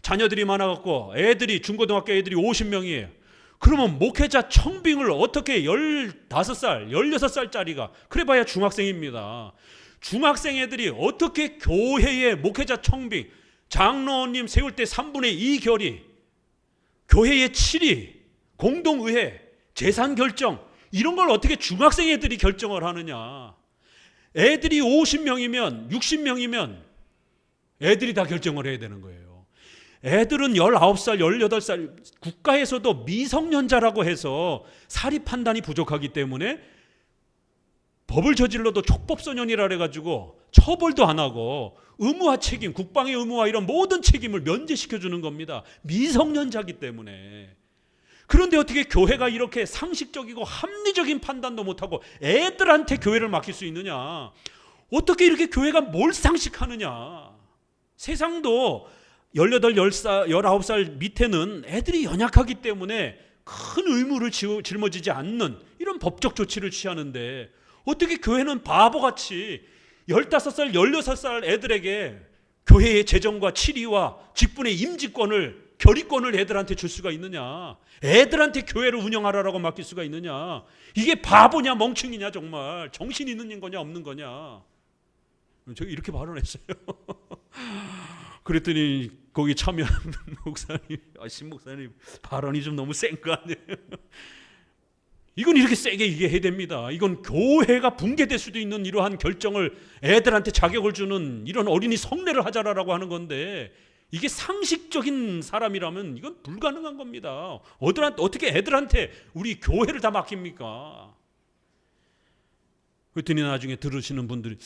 자녀들이 많아갖고 애들이 중고등학교 애들이 50명이에요. 그러면 목회자 청빙을 어떻게 15살, 16살짜리가, 그래봐야 중학생입니다. 중학생 애들이 어떻게 교회의 목회자 청빙, 장로님 세울 때 3분의 2 결의, 교회의 7위, 공동의회, 재산 결정, 이런 걸 어떻게 중학생 애들이 결정을 하느냐. 애들이 50명이면 60명이면 애들이 다 결정을 해야 되는 거예요. 애들은 19살, 18살, 국가에서도 미성년자라고 해서 사리 판단이 부족하기 때문에 법을 저질러도 촉법소년이라 해가지고 처벌도 안 하고 의무화 책임, 국방의 의무화 이런 모든 책임을 면제시켜주는 겁니다. 미성년자이기 때문에. 그런데 어떻게 교회가 이렇게 상식적이고 합리적인 판단도 못하고 애들한테 교회를 맡길 수 있느냐. 어떻게 이렇게 교회가 몰상식하느냐. 세상도 18, 19살 밑에는 애들이 연약하기 때문에 큰 의무를 짊어지지 않는 이런 법적 조치를 취하는데 어떻게 교회는 바보같이 15살, 16살 애들에게 교회의 재정과 치리와 직분의 임직권을, 결의권을 애들한테 줄 수가 있느냐. 애들한테 교회를 운영하라고 맡길 수가 있느냐. 이게 바보냐 멍청이냐, 정말 정신 있는 거냐 없는 거냐. 제가 이렇게 발언했어요. 그랬더니 거기 참여한 목사님, 신목사님 발언이 좀 너무 센 거 아니에요. 이건 이렇게 세게 얘기해야 됩니다. 이건 교회가 붕괴될 수도 있는 이러한 결정을 애들한테 자격을 주는 이런 어린이 성례를 하자라고 하는 건데 이게 상식적인 사람이라면 이건 불가능한 겁니다. 어떻게 애들한테 우리 교회를 다 맡깁니까? 그랬더니 나중에 들으시는 분들이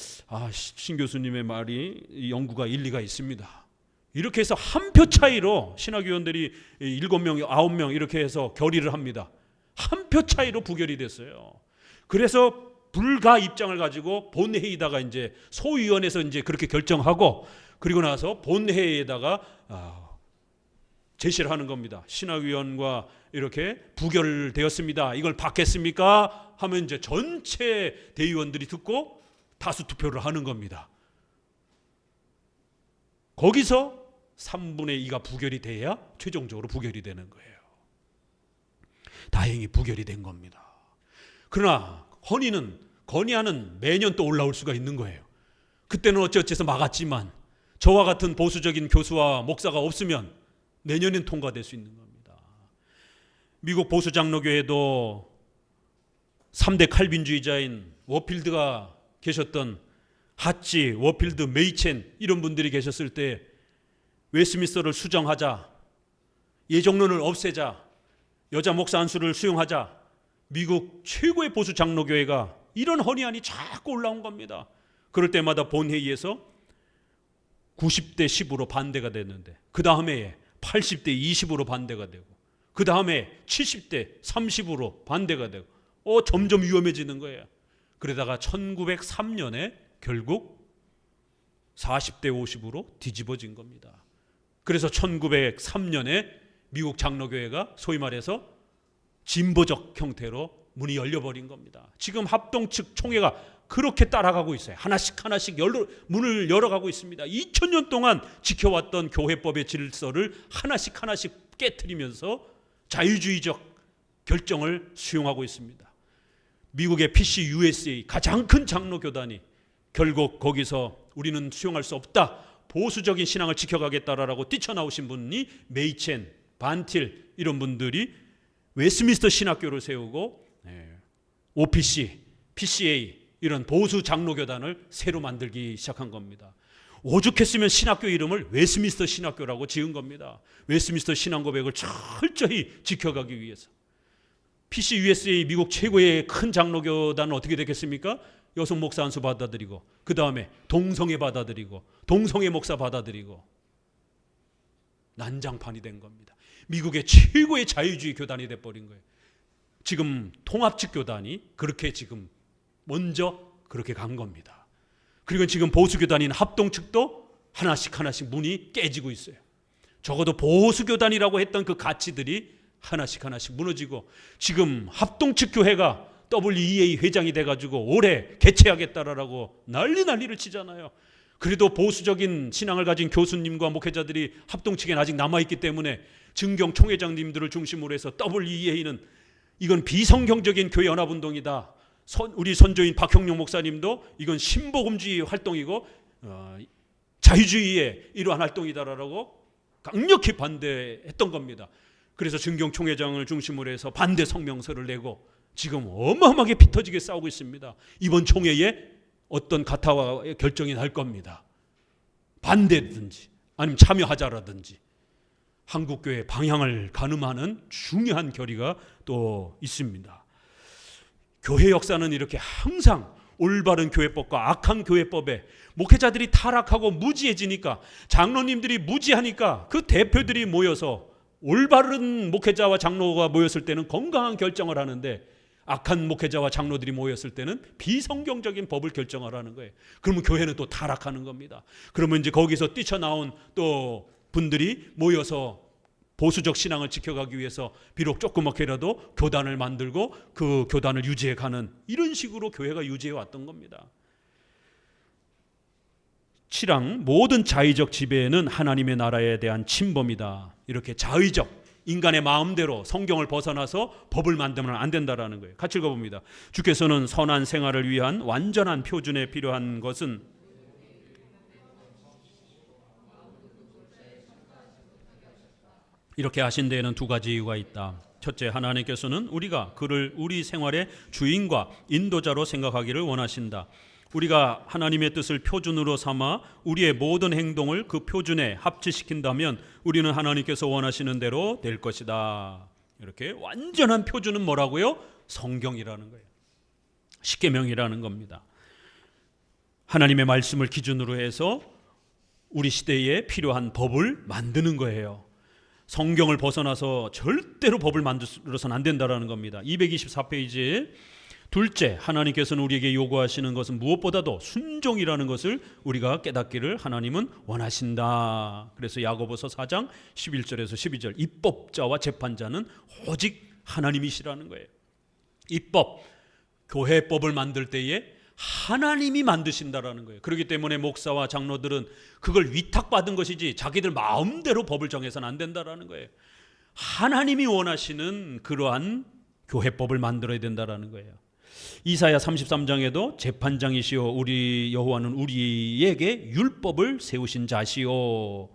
신 교수님의 말이 연구가 일리가 있습니다. 이렇게 해서 한 표 차이로 신학위원들이 7명, 9명 이렇게 해서 결의를 합니다. 한 표 차이로 부결이 됐어요. 그래서 불가 입장을 가지고 본회의에다가 이제 소위원회에서 이제 그렇게 결정하고 그리고 나서 본회의에다가 제시를 하는 겁니다. 신학위원과 이렇게 부결되었습니다. 이걸 받겠습니까? 하면 이제 전체 대의원들이 듣고 다수 투표를 하는 겁니다. 거기서 3분의 2가 부결이 돼야 최종적으로 부결이 되는 거예요. 다행히 부결이 된 겁니다. 그러나 건의안은 매년 또 올라올 수가 있는 거예요. 그때는 어찌어찌해서 막았지만 저와 같은 보수적인 교수와 목사가 없으면 내년엔 통과될 수 있는 겁니다. 미국 보수 장로교회도 3대 칼빈주의자인 워필드가 계셨던 하치, 워필드, 메이첸 이런 분들이 계셨을 때 웨스민스터를 수정하자, 예정론을 없애자, 여자 목사 안수를 수용하자, 미국 최고의 보수 장로교회가 이런 헌의안이 자꾸 올라온 겁니다. 그럴 때마다 본회의에서 90대 10으로 반대가 됐는데 그 다음에 80대 20으로 반대가 되고 그 다음에 70대 30으로 반대가 되고 점점 위험해지는 거예요. 그러다가 1903년에 결국 40대 50으로 뒤집어진 겁니다. 그래서 1903년에 미국 장로교회가 소위 말해서 진보적 형태로 문이 열려버린 겁니다. 지금 합동 측 총회가 그렇게 따라가고 있어요. 하나씩 문을 열어가고 있습니다. 2000년 동안 지켜왔던 교회법의 질서를 하나씩 깨트리면서 자유주의적 결정을 수용하고 있습니다. 미국의 PCUSA 가장 큰 장로교단이 결국 거기서 우리는 수용할 수 없다, 보수적인 신앙을 지켜가겠다라고 뛰쳐나오신 분이 메이첸, 반틸 이런 분들이 웨스민스터 신학교를 세우고 OPC, PCA 이런 보수 장로교단을 새로 만들기 시작한 겁니다. 오죽했으면 신학교 이름을 웨스민스터 신학교라고 지은 겁니다. 웨스민스터 신앙고백을 철저히 지켜가기 위해서. PCUSA 미국 최고의 큰 장로교단은 어떻게 되겠습니까? 여성 목사 안수 받아들이고 그 다음에 동성애 받아들이고 동성애 목사 받아들이고 난장판이 된 겁니다. 미국의 최고의 자유주의 교단이 돼버린 거예요. 지금 통합측 교단이 그렇게 지금 먼저 그렇게 간 겁니다. 그리고 지금 보수교단인 합동측도 하나씩 문이 깨지고 있어요. 적어도 보수교단이라고 했던 그 가치들이 하나씩 무너지고 지금 합동측 교회가 WEA 회장이 돼가지고 올해 개최하겠다라고 난리를 치잖아요. 그래도 보수적인 신앙을 가진 교수님과 목회자들이 합동측에 아직 남아있기 때문에 증경 총회장님들을 중심으로 해서 WEA는 이건 비성경적인 교회 연합운동이다. 우리 선조인 박형룡 목사님도 이건 신복음주의 활동이고 자유주의의 이러한 활동이다라고 강력히 반대했던 겁니다. 그래서 증경 총회장을 중심으로 해서 반대 성명서를 내고 지금 어마어마하게 피터지게 싸우고 있습니다. 이번 총회에 어떤 가타와 결정이 날 겁니다. 반대든지 아니면 참여하자라든지 한국교회 방향을 가늠하는 중요한 결의가 또 있습니다. 교회 역사는 이렇게 항상 올바른 교회법과 악한 교회법에 목회자들이 타락하고 무지해지니까 장로님들이 무지하니까 그 대표들이 모여서 올바른 목회자와 장로가 모였을 때는 건강한 결정을 하는데 악한 목회자와 장로들이 모였을 때는 비성경적인 법을 결정하라는 거예요. 그러면 교회는 또 타락하는 겁니다. 그러면 이제 거기서 뛰쳐나온 또 분들이 모여서 보수적 신앙을 지켜가기 위해서 비록 조그맣게라도 교단을 만들고 그 교단을 유지해가는 이런 식으로 교회가 유지해왔던 겁니다. 7항 모든 자의적 지배는 하나님의 나라에 대한 침범이다. 이렇게 자의적 인간의 마음대로 성경을 벗어나서 법을 만들면 안 된다라는 거예요. 같이 읽어봅니다. 주께서는 선한 생활을 위한 완전한 표준에 필요한 것은 이렇게 하신 데에는 두 가지 이유가 있다. 첫째, 하나님께서는 우리가 그를 우리 생활의 주인과 인도자로 생각하기를 원하신다. 우리가 하나님의 뜻을 표준으로 삼아 우리의 모든 행동을 그 표준에 합치시킨다면 우리는 하나님께서 원하시는 대로 될 것이다. 이렇게 완전한 표준은 뭐라고요? 성경이라는 거예요. 십계명이라는 겁니다. 하나님의 말씀을 기준으로 해서 우리 시대에 필요한 법을 만드는 거예요. 성경을 벗어나서 절대로 법을 만들어서는 안 된다라는 겁니다. 224페이지에 둘째, 하나님께서는 우리에게 요구하시는 것은 무엇보다도 순종이라는 것을 우리가 깨닫기를 하나님은 원하신다. 그래서 야고보서 4장 11절에서 12절 입법자와 재판자는 오직 하나님이시라는 거예요. 입법, 교회법을 만들 때에 하나님이 만드신다라는 거예요. 그렇기 때문에 목사와 장로들은 그걸 위탁받은 것이지 자기들 마음대로 법을 정해서는 안 된다라는 거예요. 하나님이 원하시는 그러한 교회법을 만들어야 된다라는 거예요. 이사야 33장에도 재판장이시오 우리 여호와는 우리에게 율법을 세우신 자시오.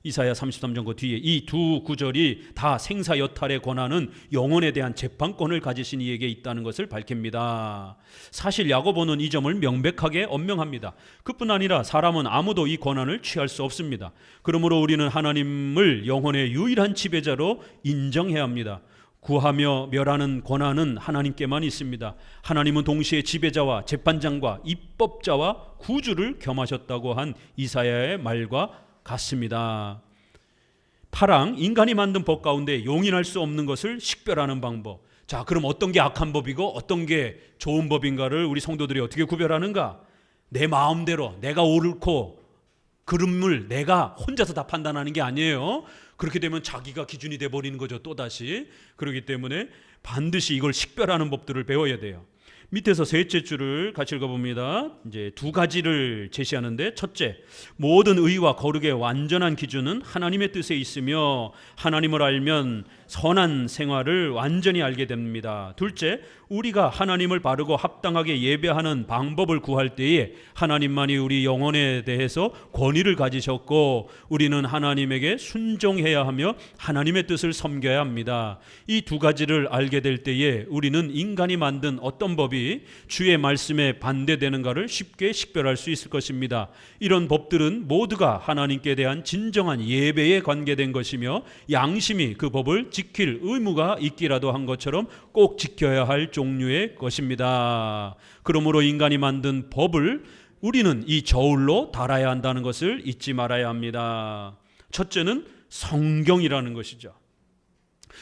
이사야 33장 그 뒤에 이 두 구절이 다 생사여탈의 권한은 영혼에 대한 재판권을 가지신 이에게 있다는 것을 밝힙니다. 사실 야고보는 이 점을 명백하게 언명합니다. 그뿐 아니라 사람은 아무도 이 권한을 취할 수 없습니다. 그러므로 우리는 하나님을 영혼의 유일한 지배자로 인정해야 합니다. 구하며 멸하는 권한은 하나님께만 있습니다. 하나님은 동시에 지배자와 재판장과 입법자와 구주를 겸하셨다고 한 이사야의 말과 같습니다. 8항 인간이 만든 법 가운데 용인할 수 없는 것을 식별하는 방법. 자, 그럼 어떤 게 악한 법이고 어떤 게 좋은 법인가를 우리 성도들이 어떻게 구별하는가? 내 마음대로 내가 옳고 그름을 내가 혼자서 다 판단하는 게 아니에요. 그렇게 되면 자기가 기준이 돼버리는 거죠. 또다시. 그렇기 때문에 반드시 이걸 식별하는 법들을 배워야 돼요. 밑에서 셋째 줄을 같이 읽어봅니다. 이제 두 가지를 제시하는데, 첫째, 모든 의와 거룩의 완전한 기준은 하나님의 뜻에 있으며 하나님을 알면 선한 생활을 완전히 알게 됩니다. 둘째, 우리가 하나님을 바르고 합당하게 예배하는 방법을 구할 때에 하나님만이 우리 영혼에 대해서 권위를 가지셨고 우리는 하나님에게 순종해야 하며 하나님의 뜻을 섬겨야 합니다. 이 두 가지를 알게 될 때에 우리는 인간이 만든 어떤 법이 주의 말씀에 반대되는가를 쉽게 식별할 수 있을 것입니다. 이런 법들은 모두가 하나님께 대한 진정한 예배에 관계된 것이며 양심이 그 법을 지킬 의무가 있기라도 한 것처럼 꼭 지켜야 할 종류의 것입니다. 그러므로 인간이 만든 법을 우리는 이 저울로 달아야 한다는 것을 잊지 말아야 합니다. 첫째는 성경이라는 것이죠.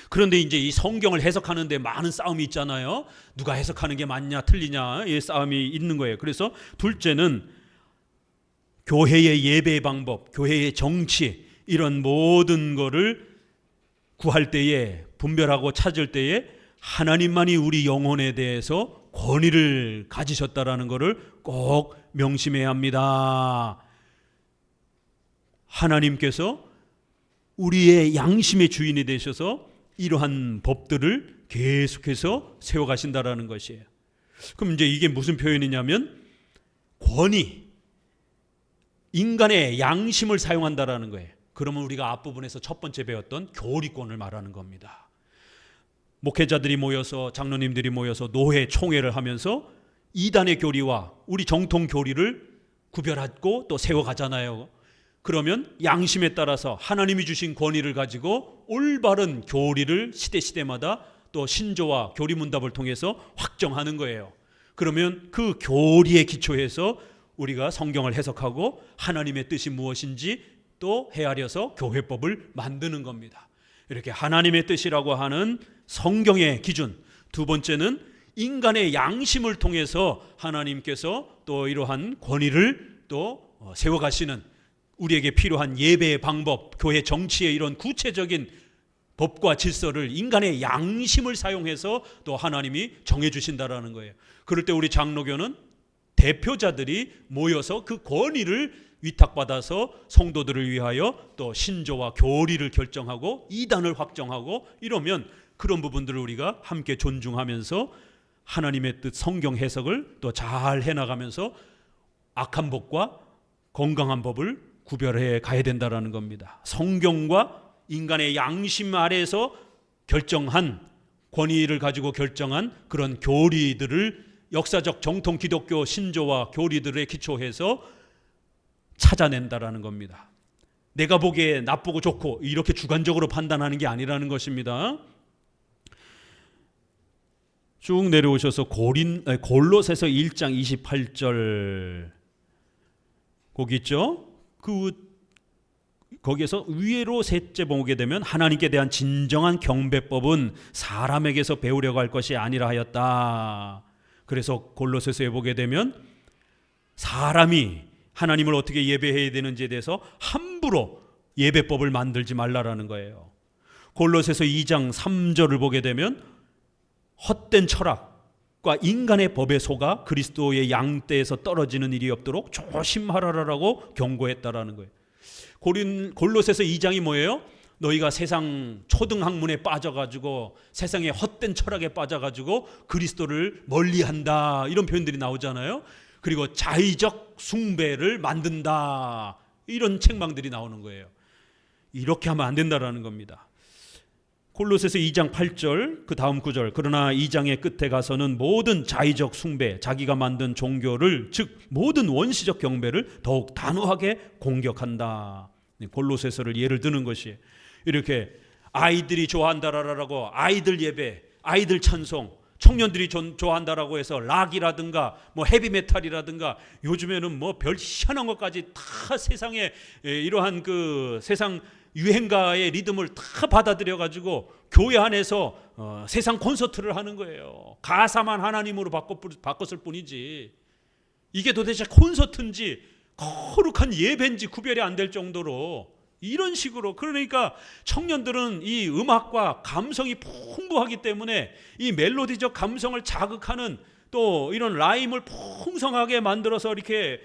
그런데 이제 이 성경을 해석하는데 많은 싸움이 있잖아요. 누가 해석하는 게 맞냐 틀리냐 이 싸움이 있는 거예요. 그래서 둘째는 교회의 예배 방법, 교회의 정치, 이런 모든 거를 구할 때에, 분별하고 찾을 때에 하나님만이 우리 영혼에 대해서 권위를 가지셨다라는 것을 꼭 명심해야 합니다. 하나님께서 우리의 양심의 주인이 되셔서 이러한 법들을 계속해서 세워가신다라는 것이에요. 그럼 이제 이게 무슨 표현이냐면 권위, 인간의 양심을 사용한다라는 거예요. 그러면 우리가 앞부분에서 첫 번째 배웠던 교리권을 말하는 겁니다. 목회자들이 모여서, 장로님들이 모여서 노회 총회를 하면서 이단의 교리와 우리 정통 교리를 구별하고 또 세워가잖아요. 그러면 양심에 따라서 하나님이 주신 권위를 가지고 올바른 교리를 시대마다 또 신조와 교리문답을 통해서 확정하는 거예요. 그러면 그 교리에 기초해서 우리가 성경을 해석하고 하나님의 뜻이 무엇인지 또 헤아려서 교회법을 만드는 겁니다. 이렇게 하나님의 뜻이라고 하는 성경의 기준, 두 번째는 인간의 양심을 통해서 하나님께서 또 이러한 권위를 또 세워가시는, 우리에게 필요한 예배의 방법, 교회 정치의 이런 구체적인 법과 질서를 인간의 양심을 사용해서 또 하나님이 정해주신다라는 거예요. 그럴 때 우리 장로교는 대표자들이 모여서 그 권위를 위탁받아서 성도들을 위하여 또 신조와 교리를 결정하고 이단을 확정하고, 이러면 그런 부분들을 우리가 함께 존중하면서 하나님의 뜻 성경 해석을 또 잘 해나가면서 악한 법과 건강한 법을 구별해 가야 된다라는 겁니다. 성경과 인간의 양심 아래에서 결정한, 권위를 가지고 결정한 그런 교리들을 역사적 정통 기독교 신조와 교리들에 기초해서 찾아낸다라는 겁니다. 내가 보기에 나쁘고 좋고 이렇게 주관적으로 판단하는 게 아니라는 것입니다. 쭉 내려오셔서 골로새서 1장 28절 거기 있죠. 거기에서 위로 셋째 보게 되면 하나님께 대한 진정한 경배법은 사람에게서 배우려고 할 것이 아니라 하였다. 그래서 골로새서에 보게 되면 사람이 하나님을 어떻게 예배해야 되는지에 대해서 함부로 예배법을 만들지 말라라는 거예요. 골로새서 2장 3절을 보게 되면 헛된 철학과 인간의 법에 속아 그리스도의 양떼에서 떨어지는 일이 없도록 조심하라라고 경고했다라는 거예요. 골로새서 2장이 뭐예요? 너희가 세상 초등학문에 빠져가지고 세상의 헛된 철학에 빠져가지고 그리스도를 멀리한다, 이런 표현들이 나오잖아요. 그리고 자의적 숭배를 만든다, 이런 책망들이 나오는 거예요. 이렇게 하면 안 된다라는 겁니다. 골로새서 2장 8절 그 다음 구절, 그러나 2장의 끝에 가서는 모든 자의적 숭배, 자기가 만든 종교를, 즉 모든 원시적 경배를 더욱 단호하게 공격한다. 골로새서를 예를 드는 것이, 이렇게 아이들이 좋아한다라고 아이들 예배, 아이들 찬송, 청년들이 좋아한다라고 해서 락이라든가 뭐 헤비메탈이라든가 요즘에는 뭐 별 희한한 것까지 다 세상에 이러한 그 세상 유행가의 리듬을 다 받아들여 가지고 교회 안에서 세상 콘서트를 하는 거예요. 가사만 하나님으로 바꿨을 뿐이지 이게 도대체 콘서트인지 거룩한 예배인지 구별이 안 될 정도로 이런 식으로, 그러니까 청년들은 이 음악과 감성이 풍부하기 때문에 이 멜로디적 감성을 자극하는 또 이런 라임을 풍성하게 만들어서 이렇게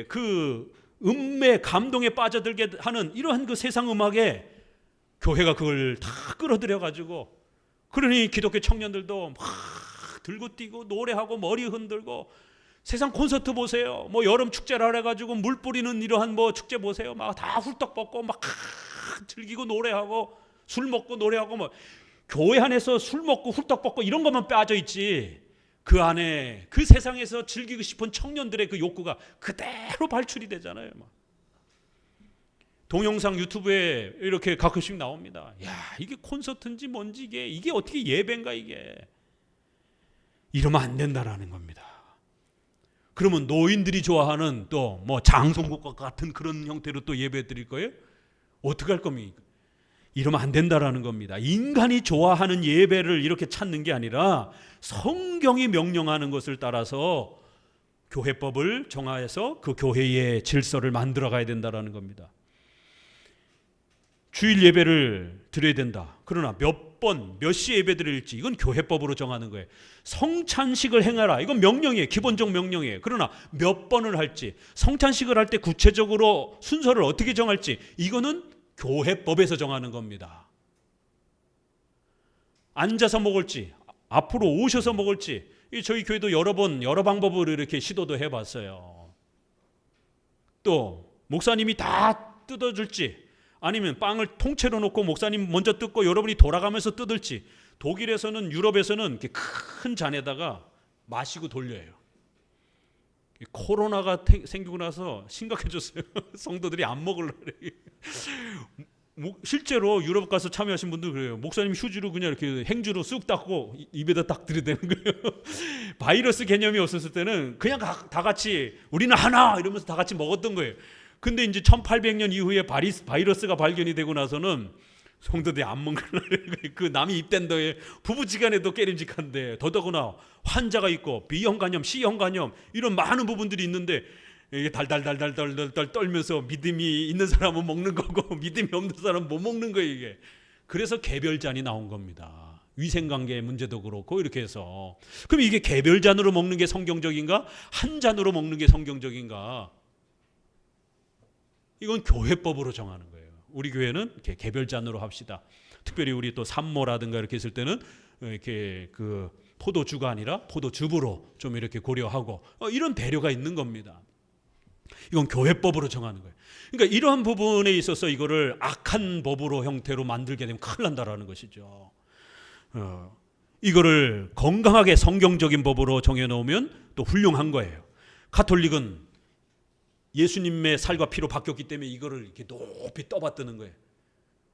그 음의 감동에 빠져들게 하는 이러한 그 세상 음악에 교회가 그걸 다 끌어들여 가지고, 그러니 기독교 청년들도 막 들고 뛰고 노래하고 머리 흔들고, 세상 콘서트 보세요. 뭐 여름 축제라 해가지고 물 뿌리는 이러한 뭐 축제 보세요. 막 다 훌떡 벗고 막 즐기고 노래하고 술 먹고 노래하고, 뭐 교회 안에서 술 먹고 훌떡 벗고 이런 것만 빠져 있지, 그 안에 그 세상에서 즐기고 싶은 청년들의 그 욕구가 그대로 발출이 되잖아요. 막. 동영상 유튜브에 이렇게 가끔씩 나옵니다. 야, 이게 콘서트인지 뭔지 이게 어떻게 예배인가 이게. 이러면 안 된다라는 겁니다. 그러면 노인들이 좋아하는 또 뭐 장송곡과 같은 그런 형태로 또 예배 드릴 거예요? 어떻게 할 겁니까? 이러면 안 된다라는 겁니다. 인간이 좋아하는 예배를 이렇게 찾는 게 아니라 성경이 명령하는 것을 따라서 교회법을 정하여서 그 교회의 질서를 만들어 가야 된다라는 겁니다. 주일 예배를 드려야 된다. 그러나 몇 번, 몇 시에 예배 드릴지 이건 교회법으로 정하는 거예요. 성찬식을 행하라. 이건 명령이에요. 기본적 명령이에요. 그러나 몇 번을 할지, 성찬식을 할 때 구체적으로 순서를 어떻게 정할지 이거는 교회법에서 정하는 겁니다. 앉아서 먹을지, 앞으로 오셔서 먹을지, 저희 교회도 여러 방법으로 이렇게 시도도 해봤어요. 또 목사님이 다 뜯어줄지, 아니면 빵을 통째로 놓고 목사님 먼저 뜯고 여러분이 돌아가면서 뜯을지. 독일에서는, 유럽에서는 이렇게 큰 잔에다가 마시고 돌려요. 코로나가 생기고 나서 심각해졌어요. 성도들이 안 먹으려고 그래요. 실제로 유럽 가서 참여하신 분들 그래요. 목사님 휴지로 그냥 이렇게 행주로 쑥 닦고 입에다 딱 들이대는 거예요. 바이러스 개념이 없었을 때는 그냥 다 같이 우리는 하나 이러면서 다 같이 먹었던 거예요. 근데 이제 1800년 이후에 바이러스가 발견이 되고 나서는 성도들이 안 먹으려고 그 남이 입댄다에 부부지간에도 깨림직한데, 더더구나 환자가 있고 B형 간염, C형 간염 이런 많은 부분들이 있는데 이게 달달달달달달 떨면서 믿음이 있는 사람은 먹는 거고 믿음이 없는 사람은 못 먹는 거예요 이게. 그래서 개별잔이 나온 겁니다. 위생관계 문제도 그렇고 이렇게 해서. 그럼 이게 개별잔으로 먹는 게 성경적인가? 한 잔으로 먹는 게 성경적인가? 이건 교회법으로 정하는 거예요. 우리 교회는 이렇게 개별잔으로 합시다. 특별히 우리 또 산모라든가 이렇게 있을 때는 이렇게 그 포도주가 아니라 포도즙으로 좀 이렇게 고려하고 이런 배려가 있는 겁니다. 이건 교회법으로 정하는 거예요. 그러니까 이러한 부분에 있어서 이거를 악한 법으로 형태로 만들게 되면 큰일 난다라는 것이죠. 이거를 건강하게 성경적인 법으로 정해놓으면 또 훌륭한 거예요. 가톨릭은 예수님의 살과 피로 바뀌었기 때문에 이거를 이렇게 높이 떠받드는 거예요.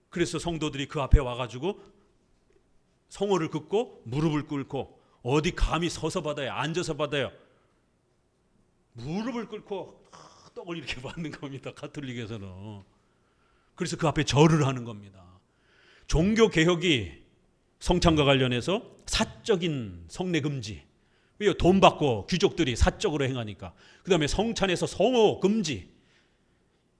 그래서 성도들이 그 앞에 와가지고 성호를 긋고 무릎을 꿇고, 어디 감히 서서 받아요, 앉아서 받아요, 무릎을 꿇고 떡을 이렇게 받는 겁니다. 가톨릭에서는. 그래서 그 앞에 절을 하는 겁니다. 종교 개혁이 성찬과 관련해서 사적인 성례 금지, 왜요? 돈 받고 귀족들이 사적으로 행하니까. 그 다음에 성찬에서 성호 금지.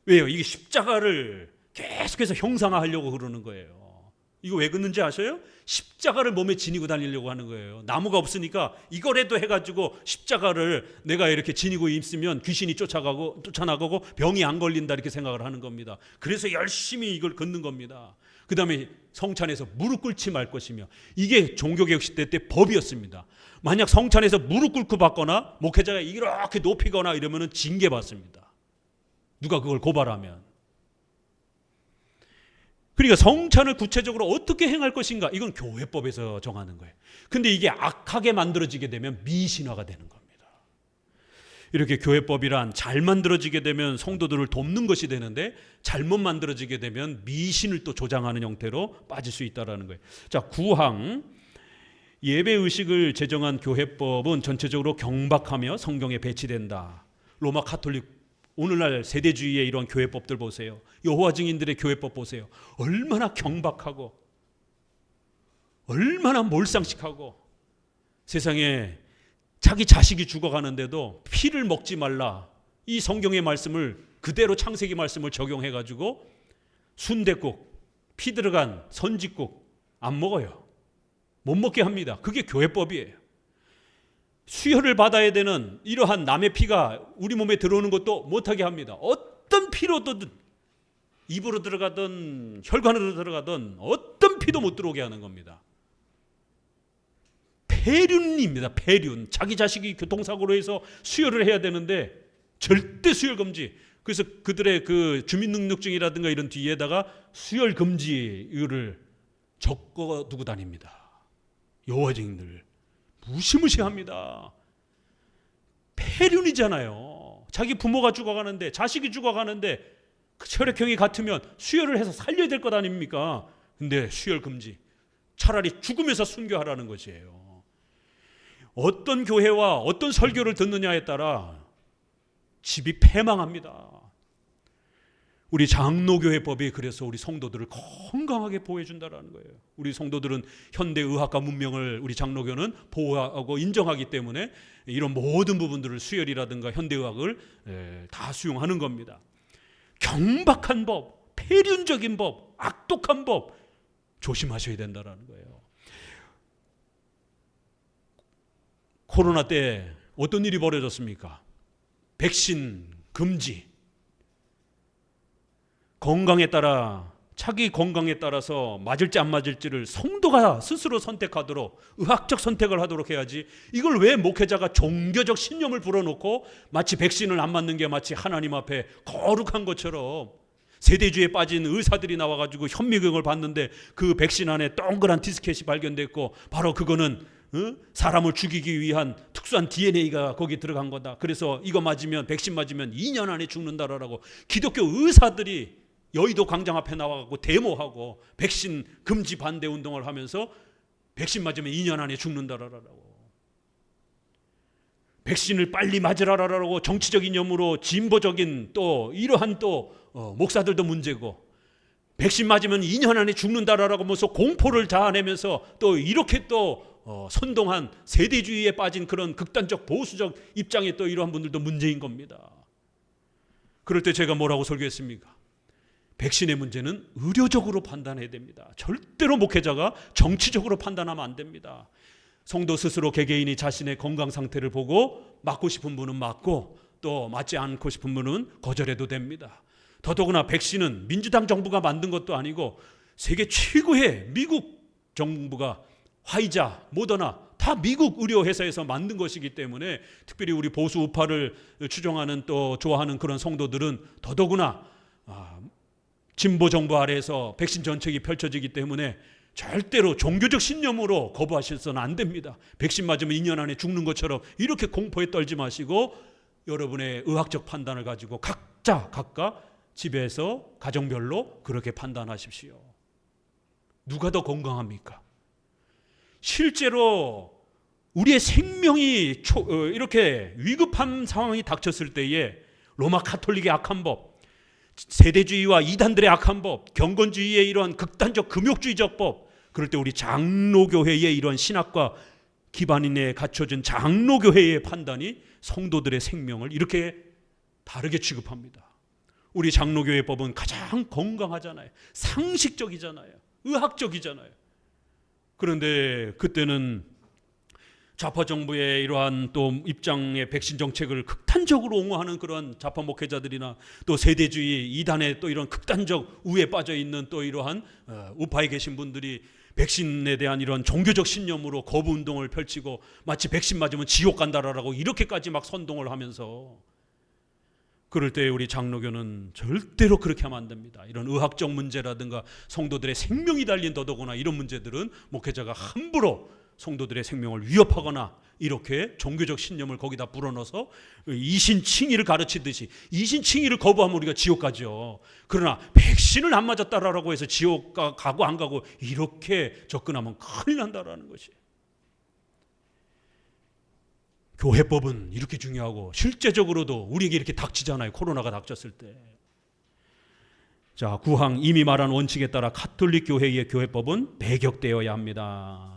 왜요? 이게 십자가를 계속해서 형상화하려고 그러는 거예요. 이거 왜 그런지 아셔요? 십자가를 몸에 지니고 다니려고 하는 거예요. 나무가 없으니까 이거라도 해가지고 십자가를 내가 이렇게 지니고 있으면 귀신이 쫓아나가고 병이 안 걸린다 이렇게 생각을 하는 겁니다. 그래서 열심히 이걸 걷는 겁니다. 그 다음에 성찬에서 무릎 꿇지 말 것이며, 이게 종교개혁 시대 때 법이었습니다. 만약 성찬에서 무릎 꿇고 받거나 목회자가 이렇게 높이거나 이러면 징계받습니다. 누가 그걸 고발하면. 그러니까 성찬을 구체적으로 어떻게 행할 것인가, 이건 교회법에서 정하는 거예요. 근데 이게 악하게 만들어지게 되면 미신화가 되는 겁니다. 이렇게 교회법이란 잘 만들어지게 되면 성도들을 돕는 것이 되는데, 잘못 만들어지게 되면 미신을 또 조장하는 형태로 빠질 수 있다는 거예요. 자, 9항 예배의식을 제정한 교회법은 전체적으로 경박하며 성경에 배치된다. 로마 카톨릭, 오늘날 세대주의의 이런 교회법들 보세요. 여호와 증인들의 교회법 보세요. 얼마나 경박하고 얼마나 몰상식하고, 세상에 자기 자식이 죽어가는데도 피를 먹지 말라, 이 성경의 말씀을 그대로 창세기 말씀을 적용해가지고 순댓국, 피 들어간 선짓국 안 먹어요. 못 먹게 합니다. 그게 교회법이에요. 수혈을 받아야 되는 이러한 남의 피가 우리 몸에 들어오는 것도 못하게 합니다. 어떤 피로든, 입으로 들어가든 혈관으로 들어가든 어떤 피도 못 들어오게 하는 겁니다. 폐륜입니다. 폐륜. 자기 자식이 교통사고로 해서 수혈을 해야 되는데 절대 수혈 금지. 그래서 그들의 그 주민등록증이라든가 이런 뒤에다가 수혈 금지를 적어두고 다닙니다. 여호와 증인들 무시무시합니다. 폐륜이잖아요. 자기 부모가 죽어가는데, 자식이 죽어가는데 그 혈액형이 같으면 수혈을 해서 살려야 될 것 아닙니까? 근데 수혈 금지. 차라리 죽으면서 순교하라는 것이에요. 어떤 교회와 어떤 설교를 듣느냐에 따라 집이 패망합니다. 우리 장로교회법이 그래서 우리 성도들을 건강하게 보호해준다는 거예요. 우리 성도들은 현대의학과 문명을 우리 장로교는 보호하고 인정하기 때문에 이런 모든 부분들을, 수혈이라든가 현대의학을 다 수용하는 겁니다. 경박한 법, 세륜적인 법, 악독한 법 조심하셔야 된다는 거예요. 코로나 때 어떤 일이 벌어졌습니까? 백신 금지. 자기 건강에 따라서 맞을지 안 맞을지를 성도가 스스로 선택하도록, 의학적 선택을 하도록 해야지, 이걸 왜 목회자가 종교적 신념을 불어넣고 마치 백신을 안 맞는 게 마치 하나님 앞에 거룩한 것처럼, 세대주의에 빠진 의사들이 나와가지고 현미경을 봤는데 그 백신 안에 동그란 디스켓이 발견됐고 바로 그거는 사람을 죽이기 위한 특수한 DNA가 거기 들어간 거다. 그래서 이거 맞으면, 백신 맞으면 2년 안에 죽는다라고 기독교 의사들이 여의도 광장 앞에 나와가지고 데모하고 백신 금지 반대 운동을 하면서 백신 맞으면 2년 안에 죽는다라고, 백신을 빨리 맞으라라고 정치적인 염으로 진보적인 또 이러한 또 목사들도 문제고, 백신 맞으면 2년 안에 죽는다라고 하면서 공포를 자아내면서 또 이렇게 또 선동한 세대주의에 빠진 그런 극단적 보수적 입장에 또 이러한 분들도 문제인 겁니다. 그럴 때 제가 뭐라고 설교했습니까? 백신의 문제는 의료적으로 판단해야 됩니다. 절대로 목회자가 정치적으로 판단하면 안 됩니다. 성도 스스로 개개인이 자신의 건강 상태를 보고 맞고 싶은 분은 맞고 또 맞지 않고 싶은 분은 거절해도 됩니다. 더더구나 백신은 민주당 정부가 만든 것도 아니고 세계 최고의 미국 정부가 화이자, 모더나 다 미국 의료회사에서 만든 것이기 때문에 특별히 우리 보수 우파를 추종하는 또 좋아하는 그런 성도들은 더더구나 진보 정부 아래에서 백신 정책이 펼쳐지기 때문에 절대로 종교적 신념으로 거부하셔서는 안 됩니다. 백신 맞으면 2년 안에 죽는 것처럼 이렇게 공포에 떨지 마시고 여러분의 의학적 판단을 가지고 각각 집에서 가정별로 그렇게 판단하십시오. 누가 더 건강합니까? 실제로 우리의 생명이 이렇게 위급한 상황이 닥쳤을 때에 로마 가톨릭의 악한 법, 세대주의와 이단들의 악한 법, 경건주의의 이러한 극단적 금욕주의적 법, 그럴 때 우리 장로교회의 이러한 신학과 기반인에 갖춰진 장로교회의 판단이 성도들의 생명을 이렇게 다르게 취급합니다. 우리 장로교회 법은 가장 건강하잖아요. 상식적이잖아요. 의학적이잖아요. 그런데 그때는 좌파 정부의 이러한 또 입장의 백신 정책을 극단적으로 옹호하는 그러한 좌파 목회자들이나 또 세대주의 이단의 또 이런 극단적 우에 빠져 있는 또 이러한 우파에 계신 분들이 백신에 대한 이런 종교적 신념으로 거부 운동을 펼치고 마치 백신 맞으면 지옥 간다라고 이렇게까지 막 선동을 하면서, 그럴 때 우리 장로교는 절대로 그렇게 하면 안 됩니다. 이런 의학적 문제라든가 성도들의 생명이 달린 더더구나 이런 문제들은 목회자가 함부로 성도들의 생명을 위협하거나 이렇게 종교적 신념을 거기다 불어넣어서 이신칭의를 가르치듯이, 이신칭의를 거부하면 우리가 지옥 가죠. 그러나 백신을 안 맞았다라고 해서 지옥 가고 안 가고 이렇게 접근하면 큰일 난다라는 것이. 교회법은 이렇게 중요하고 실제적으로도 우리에게 이렇게 닥치잖아요. 코로나가 닥쳤을 때. 자, 9항 이미 말한 원칙에 따라 가톨릭 교회의 교회법은 배격되어야 합니다.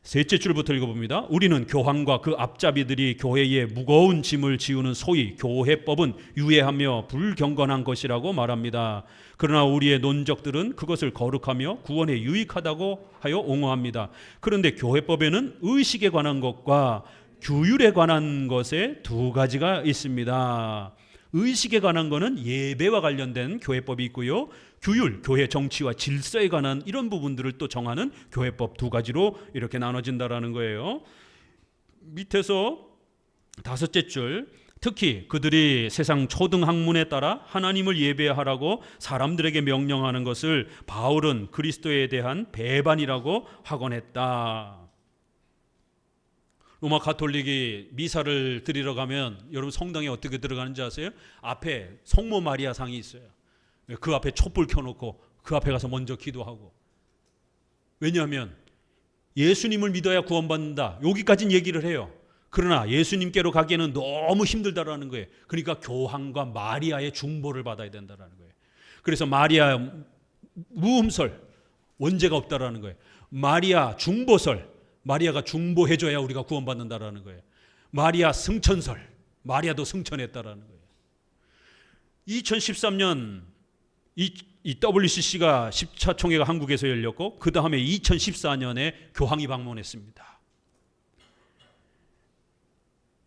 셋째 줄부터 읽어봅니다. 우리는 교황과 그 앞잡이들이 교회의 무거운 짐을 지우는 소위 교회법은 유해하며 불경건한 것이라고 말합니다. 그러나 우리의 논적들은 그것을 거룩하며 구원에 유익하다고 하여 옹호합니다. 그런데 교회법에는 의식에 관한 것과 규율에 관한 것에 두 가지가 있습니다. 의식에 관한 것은 예배와 관련된 교회법이 있고요. 규율, 교회 정치와 질서에 관한 이런 부분들을 또 정하는 교회법 두 가지로 이렇게 나눠진다라는 거예요. 밑에서 다섯째 줄, 특히 그들이 세상 초등 학문에 따라 하나님을 예배하라고 사람들에게 명령하는 것을 바울은 그리스도에 대한 배반이라고 하곤 했다. 로마 가톨릭이 미사를 드리러 가면 여러분 성당에 어떻게 들어가는지 아세요? 앞에 성모 마리아 상이 있어요. 그 앞에 촛불 켜놓고 그 앞에 가서 먼저 기도하고. 왜냐하면 예수님을 믿어야 구원받는다, 여기까지는 얘기를 해요. 그러나 예수님께로 가기에는 너무 힘들다라는 거예요. 그러니까 교황과 마리아의 중보를 받아야 된다라는 거예요. 그래서 마리아 무음설, 원죄가 없다라는 거예요. 마리아 중보설, 마리아가 중보해줘야 우리가 구원받는다라는 거예요. 마리아 승천설, 마리아도 승천했다라는 거예요. 2013년 이 WCC가 10차 총회가 한국에서 열렸고 그 다음에 2014년에 교황이 방문했습니다.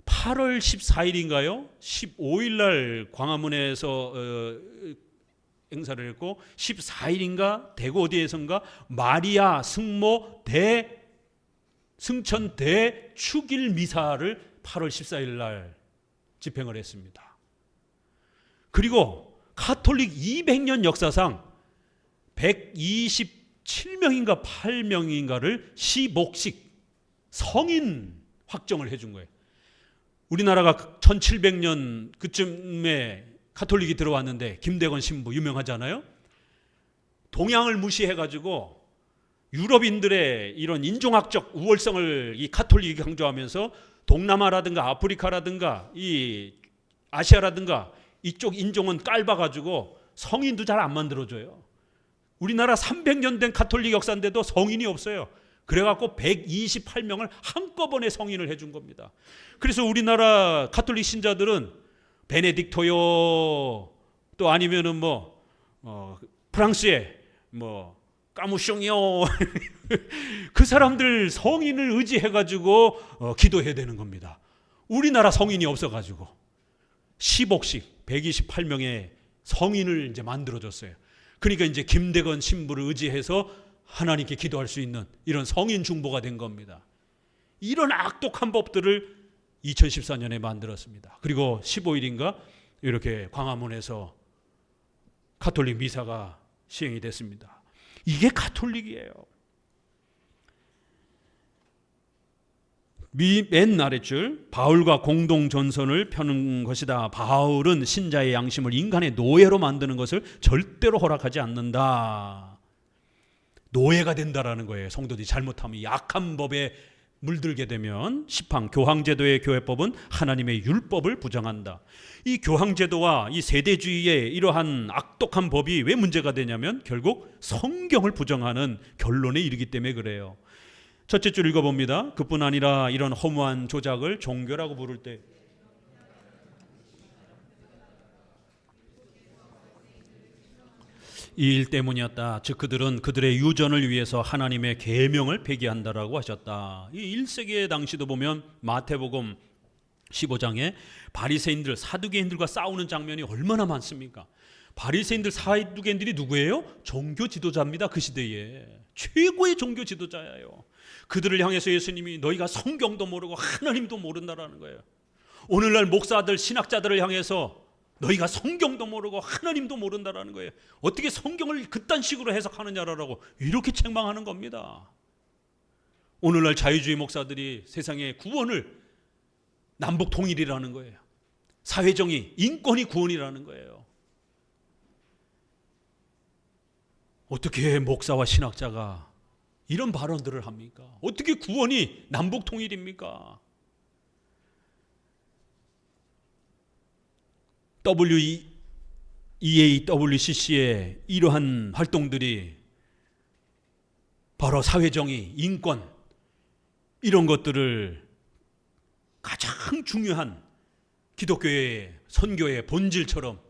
8월 14일인가요? 15일 날 광화문에서 행사를 했고 14일인가 대구 어디에선가 마리아 승모 승천 대축일 미사를 8월 14일 날 집행을 했습니다. 그리고 가톨릭 200년 역사상 127명인가 8명인가를 시목식 성인 확정을 해준 거예요. 우리나라가 1700년 그쯤에 가톨릭이 들어왔는데 김대건 신부 유명하잖아요. 동양을 무시해가지고 유럽인들의 이런 인종학적 우월성을 이 가톨릭이 강조하면서 동남아라든가 아프리카라든가 이 아시아라든가 이쪽 인종은 깔봐가지고 성인도 잘 안 만들어줘요. 우리나라 300년 된 가톨릭 역사인데도 성인이 없어요. 그래갖고 128명을 한꺼번에 성인을 해준 겁니다. 그래서 우리나라 가톨릭 신자들은 베네딕토요 또 아니면은 프랑스의 까무숑이요 그 사람들 성인을 의지해가지고 기도해야 되는 겁니다. 우리나라 성인이 없어가지고 시복식 128명의 성인을 이제 만들어줬어요. 그러니까 이제 김대건 신부를 의지해서 하나님께 기도할 수 있는 이런 성인 중보가 된 겁니다. 이런 악독한 법들을 2014년에 만들었습니다. 그리고 15일인가 이렇게 광화문에서 가톨릭 미사가 시행이 됐습니다. 이게 가톨릭이에요. 맨 아랫줄 바울과 공동 전선을 펴는 것이다. 바울은 신자의 양심을 인간의 노예로 만드는 것을 절대로 허락하지 않는다. 노예가 된다라는 거예요. 성도들이 잘못하면 약한 법에 물들게 되면 시팡 교황제도의 교회법은 하나님의 율법을 부정한다. 이 교황제도와 이 세대주의의 이러한 악독한 법이 왜 문제가 되냐면 결국 성경을 부정하는 결론에 이르기 때문에 그래요. 첫째 줄 읽어봅니다. 그뿐 아니라 이런 허무한 조작을 종교라고 부를 때 이 일 때문이었다. 즉 그들은 그들의 유전을 위해서 하나님의 계명을 폐기한다라고 하셨다. 이 1세기의 당시도 보면 마태복음 15장에 바리새인들 사두개인들과 싸우는 장면이 얼마나 많습니까? 바리새인들 사두개인들이 누구예요? 종교 지도자입니다. 그 시대에 최고의 종교 지도자예요. 그들을 향해서 예수님이 너희가 성경도 모르고 하나님도 모른다라는 거예요. 오늘날 목사들 신학자들을 향해서 너희가 성경도 모르고 하나님도 모른다라는 거예요. 어떻게 성경을 그딴 식으로 해석하느냐라고 이렇게 책망하는 겁니다. 오늘날 자유주의 목사들이 세상의 구원을 남북 통일이라는 거예요. 사회정의, 인권이 구원이라는 거예요. 어떻게 목사와 신학자가 이런 발언들을 합니까? 어떻게 구원이 남북 통일입니까? WEAWCC의 이러한 활동들이 바로 사회정의, 인권 이런 것들을 가장 중요한 기독교의 선교의 본질처럼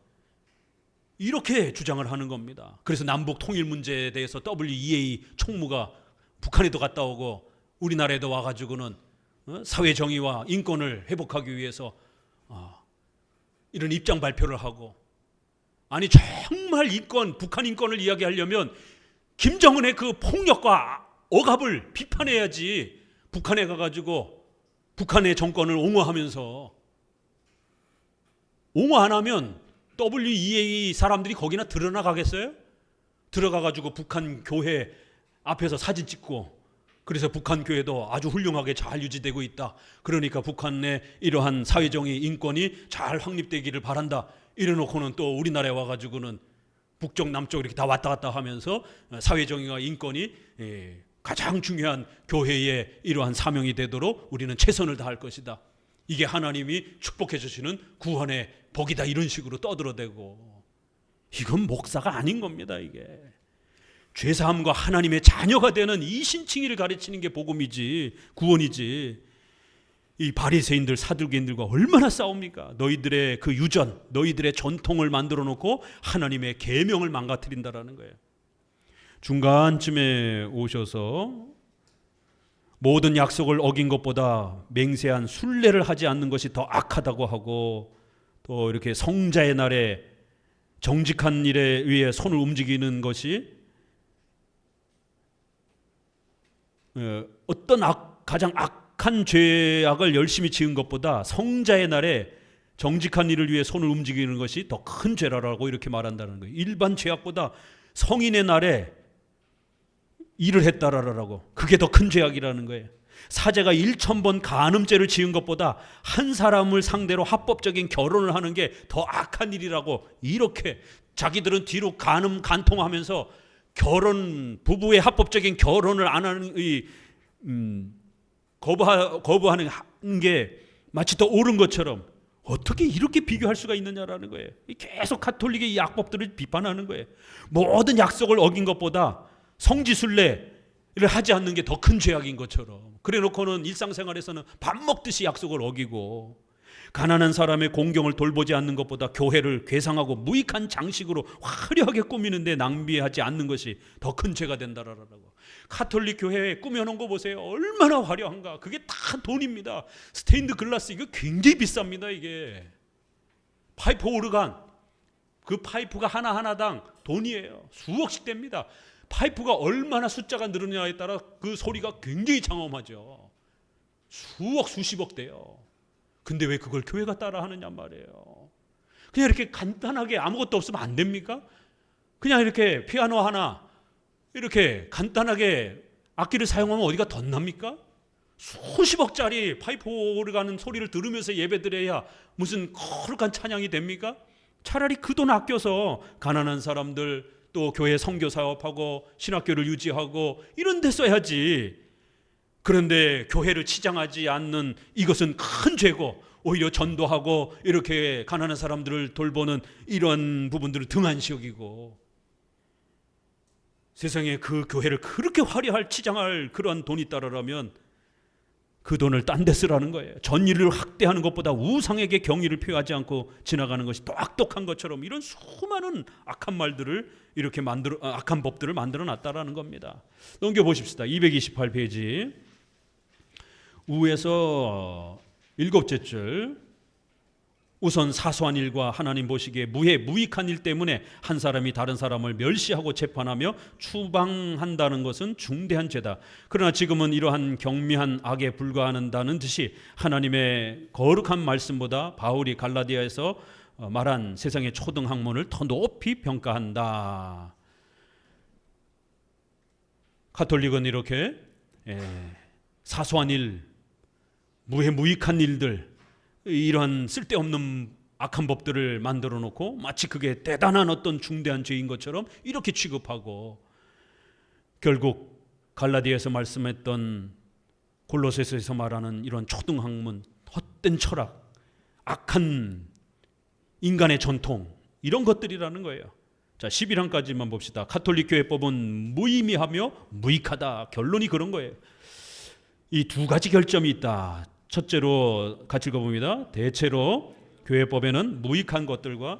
이렇게 주장을 하는 겁니다. 그래서 남북 통일 문제에 대해서 WEA 총무가 북한에도 갔다 오고 우리나라에도 와가지고는 사회정의와 인권을 회복하기 위해서 이런 입장 발표를 하고, 아니 정말 인권, 북한 인권을 이야기하려면 김정은의 그 폭력과 억압을 비판해야지 북한에 가가지고 북한의 정권을 옹호하면서, 옹호 안 하면 WEA 사람들이 거기나 들어나가겠어요? 들어가가지고 북한 교회 앞에서 사진 찍고, 그래서 북한 교회도 아주 훌륭하게 잘 유지되고 있다. 그러니까 북한의 이러한 사회정의 인권이 잘 확립되기를 바란다. 이래놓고는 또 우리나라에 와가지고는 북쪽 남쪽 이렇게 다 왔다 갔다 하면서 사회정의와 인권이 가장 중요한 교회의 이러한 사명이 되도록 우리는 최선을 다할 것이다. 이게 하나님이 축복해 주시는 구원의 복이다. 이런 식으로 떠들어대고, 이건 목사가 아닌 겁니다. 이게 죄사함과 하나님의 자녀가 되는 이 신칭의를 가르치는 게 복음이지, 구원이지. 이 바리새인들 사두개인들과 얼마나 싸웁니까? 너희들의 그 유전, 너희들의 전통을 만들어 놓고 하나님의 계명을 망가뜨린다라는 거예요. 중간쯤에 오셔서 모든 약속을 어긴 것보다 맹세한 순례를 하지 않는 것이 더 악하다고 하고, 또 이렇게 성자의 날에 정직한 일에 의해 손을 움직이는 것이 어떤 가장 악한 죄악을 열심히 지은 것보다 성자의 날에 정직한 일을 위해 손을 움직이는 것이 더 큰 죄라고 이렇게 말한다는 거예요. 일반 죄악보다 성인의 날에 일을 했다라고, 그게 더 큰 죄악이라는 거예요. 사제가 1000번 간음죄를 지은 것보다 한 사람을 상대로 합법적인 결혼을 하는 게 더 악한 일이라고, 이렇게 자기들은 뒤로 간통하면서 부부의 합법적인 결혼을 안 하는 거부하는 게 마치 더 옳은 것처럼 어떻게 이렇게 비교할 수가 있느냐라는 거예요. 계속 가톨릭의 이 악법들을 비판하는 거예요. 모든 약속을 어긴 것보다 성지순례를 하지 않는 게 더 큰 죄악인 것처럼, 그래 놓고는 일상생활에서는 밥 먹듯이 약속을 어기고, 가난한 사람의 공경을 돌보지 않는 것보다 교회를 괴상하고 무익한 장식으로 화려하게 꾸미는데 낭비하지 않는 것이 더 큰 죄가 된다라고. 가톨릭 교회에 꾸며놓은 거 보세요. 얼마나 화려한가. 그게 다 돈입니다. 스테인드 글라스 이거 굉장히 비쌉니다. 이게 파이프 오르간, 그 파이프가 하나하나당 돈이에요. 수억씩 됩니다. 파이프가 얼마나 숫자가 늘느냐에 따라 그 소리가 굉장히 장엄하죠. 수억 수십억 돼요. 근데 왜 그걸 교회가 따라 하느냐 말이에요. 그냥 이렇게 간단하게 아무것도 없으면 안 됩니까? 그냥 이렇게 피아노 하나 이렇게 간단하게 악기를 사용하면 어디가 덧납니까? 수십억짜리 파이프 오르가는 소리를 들으면서 예배드려야 무슨 거룩한 찬양이 됩니까? 차라리 그 돈 아껴서 가난한 사람들, 또 교회 선교 사업하고 신학교를 유지하고 이런 데 써야지. 그런데 교회를 치장하지 않는 이것은 큰 죄고, 오히려 전도하고 이렇게 가난한 사람들을 돌보는 이런 부분들을 등한시 여기고, 세상에 그 교회를 그렇게 화려할 치장할 그런 돈이 있다라면 그 돈을 딴 데 쓰라는 거예요. 전의를 확대하는 것보다 우상에게 경의를 표하지 않고 지나가는 것이 더 악독한 것처럼, 이런 수많은 악한 말들을 이렇게 악한 법들을 만들어 놨다라는 겁니다. 넘겨 보십시다. 228페이지 우에서 7째 줄. 우선 사소한 일과 하나님 보시기에 무익한 일 때문에 한 사람이 다른 사람을 멸시하고 재판하며 추방한다는 것은 중대한 죄다. 그러나 지금은 이러한 경미한 악에 불과한다는 듯이 하나님의 거룩한 말씀보다 바울이 갈라디아에서 말한 세상의 초등 학문을 더 높이 평가한다. 가톨릭은 이렇게 사소한 일, 무익한 일들, 이러한 쓸데없는 악한 법들을 만들어 놓고 마치 그게 대단한 어떤 중대한 죄인 것처럼 이렇게 취급하고, 결국 갈라디아에서 말씀했던 골로새서에서 말하는 이런 초등학문, 헛된 철학, 악한 인간의 전통, 이런 것들이라는 거예요. 자, 11항까지만 봅시다. 가톨릭 교회법은 무의미하며 무익하다. 결론이 그런 거예요. 이 두 가지 결점이 있다. 첫째로 같이 읽어봅니다. 대체로 교회법에는 무익한 것들과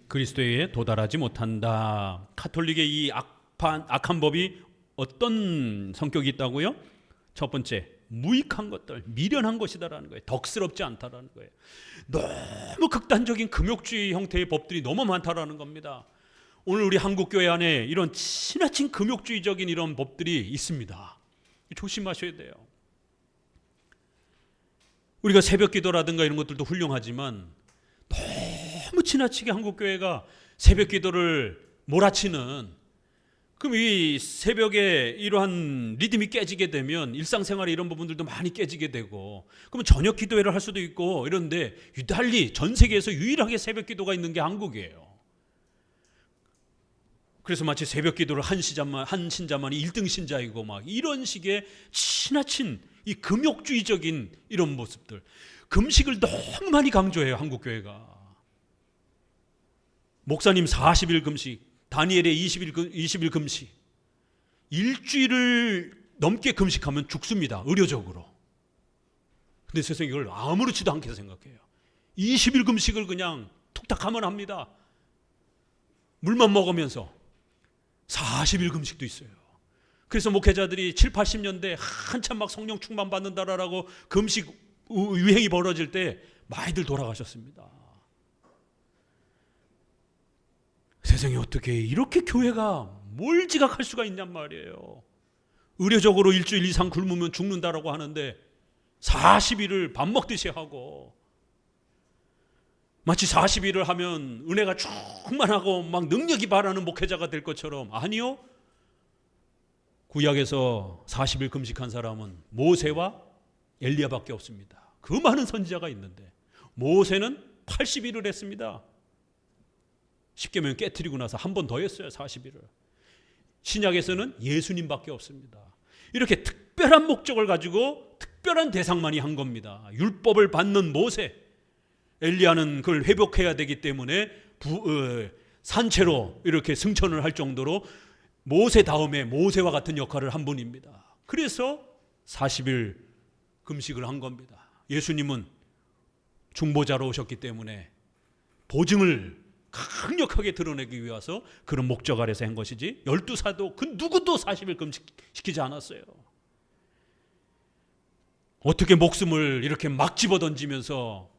그리스도에 도달하지 못한다. 가톨릭의 이 악한 법이 어떤 성격이 있다고요? 첫 번째, 무익한 것들, 미련한 것이다라는 거예요. 덕스럽지 않다라는 거예요. 너무 극단적인 금욕주의 형태의 법들이 너무 많다라는 겁니다. 오늘 우리 한국교회 안에 이런 지나친 금욕주의적인 이런 법들이 있습니다. 조심하셔야 돼요. 우리가 새벽 기도라든가 이런 것들도 훌륭하지만 너무 지나치게 한국교회가 새벽 기도를 몰아치는, 그럼 이 새벽에 이러한 리듬이 깨지게 되면 일상생활에 이런 부분들도 많이 깨지게 되고, 그러면 저녁 기도회를 할 수도 있고 이런데, 유달리 전 세계에서 유일하게 새벽 기도가 있는 게 한국이에요. 그래서 마치 새벽 기도를 한 신자만이 1등 신자이고 막 이런 식의 지나친 이 금욕주의적인 이런 모습들, 금식을 너무 많이 강조해요, 한국교회가. 목사님 40일 금식, 다니엘의 20일 금식, 일주일을 넘게 금식하면 죽습니다. 의료적으로. 근데 세상에 이걸 아무렇지도 않게 생각해요. 20일 금식을 그냥 툭탁하면 합니다. 물만 먹으면서 40일 금식도 있어요. 그래서 목회자들이 7, 80년대 한참 막 성령 충만 받는다라고 금식 유행이 벌어질 때 많이들 돌아가셨습니다. 세상에 어떻게 이렇게 교회가 뭘 지각할 수가 있냔 말이에요. 의료적으로 일주일 이상 굶으면 죽는다라고 하는데 40일을 밥 먹듯이 하고, 마치 40일을 하면 은혜가 충만하고 막 능력이 발하는 목회자가 될 것처럼. 아니요. 구약에서 40일 금식한 사람은 모세와 엘리야밖에 없습니다. 그 많은 선지자가 있는데 모세는 80일을 했습니다. 십계명 깨트리고 나서 한 번 더 했어요. 40일을. 신약에서는 예수님밖에 없습니다. 이렇게 특별한 목적을 가지고 특별한 대상만이 한 겁니다. 율법을 받는 모세, 엘리야는 그걸 회복해야 되기 때문에 산채로 이렇게 승천을 할 정도로 모세 다음에 모세와 같은 역할을 한 분입니다. 그래서 40일 금식을 한 겁니다. 예수님은 중보자로 오셨기 때문에 보증을 강력하게 드러내기 위해서 그런 목적 아래서 한 것이지, 12사도 그 누구도 40일 금식시키지 않았어요. 어떻게 목숨을 이렇게 막 집어던지면서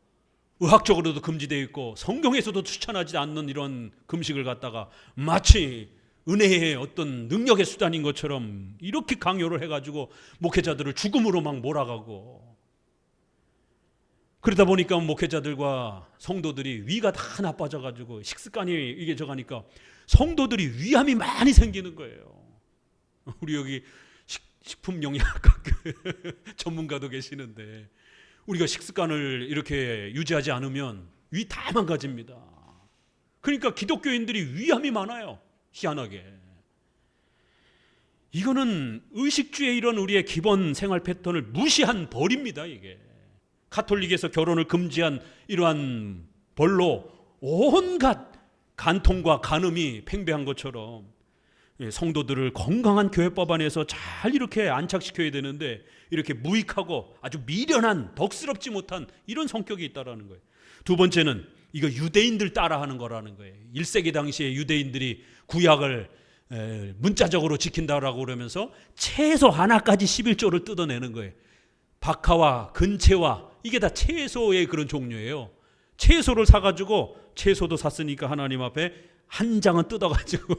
의학적으로도 금지되어 있고 성경에서도 추천하지 않는 이런 금식을 갖다가 마치 은혜의 어떤 능력의 수단인 것처럼 이렇게 강요를 해가지고 목회자들을 죽음으로 막 몰아가고, 그러다 보니까 목회자들과 성도들이 위가 다 나빠져가지고 식습관이 이게 저가니까 성도들이 위암이 많이 생기는 거예요. 우리 여기 식품영양학과 전문가도 계시는데 우리가 식습관을 이렇게 유지하지 않으면 위 다 망가집니다. 그러니까 기독교인들이 위암이 많아요. 희한하게. 이거는 의식주의 이런 우리의 기본 생활 패턴을 무시한 벌입니다. 이게 가톨릭에서 결혼을 금지한 이러한 벌로 온갖 간통과 간음이 팽배한 것처럼 성도들을 건강한 교회법 안에서 잘 이렇게 안착시켜야 되는데 이렇게 무익하고 아주 미련한, 덕스럽지 못한 이런 성격이 있다라는 거예요. 두 번째는 이거 유대인들 따라하는 거라는 거예요. 1세기 당시에 유대인들이 구약을 문자적으로 지킨다라고 그러면서 채소 하나까지 11조를 뜯어내는 거예요. 박하와 근채와 이게 다 채소의 그런 종류예요. 채소를 사가지고, 채소도 샀으니까 하나님 앞에 한 장은 뜯어가지고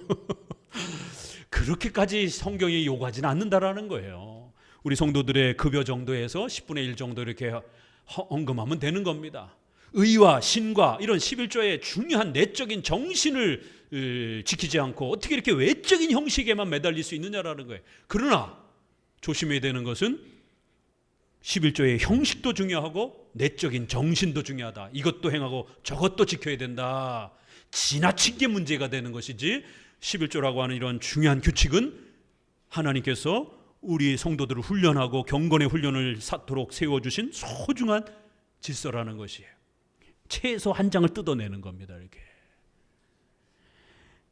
그렇게까지 성경이 요구하지는 않는다라는 거예요. 우리 성도들의 급여 정도에서 10분의 1 정도 이렇게 헌금하면 되는 겁니다. 의와 신과 이런 11조의 중요한 내적인 정신을 지키지 않고 어떻게 이렇게 외적인 형식에만 매달릴 수 있느냐라는 거예요. 그러나 조심해야 되는 것은 11조의 형식도 중요하고 내적인 정신도 중요하다. 이것도 행하고 저것도 지켜야 된다. 지나친 게 문제가 되는 것이지, 11조라고 하는 이런 중요한 규칙은 하나님께서 우리 성도들을 훈련하고 경건의 훈련을 쌓도록 세워주신 소중한 질서라는 것이에요. 채소 한 장을 뜯어내는 겁니다. 이렇게.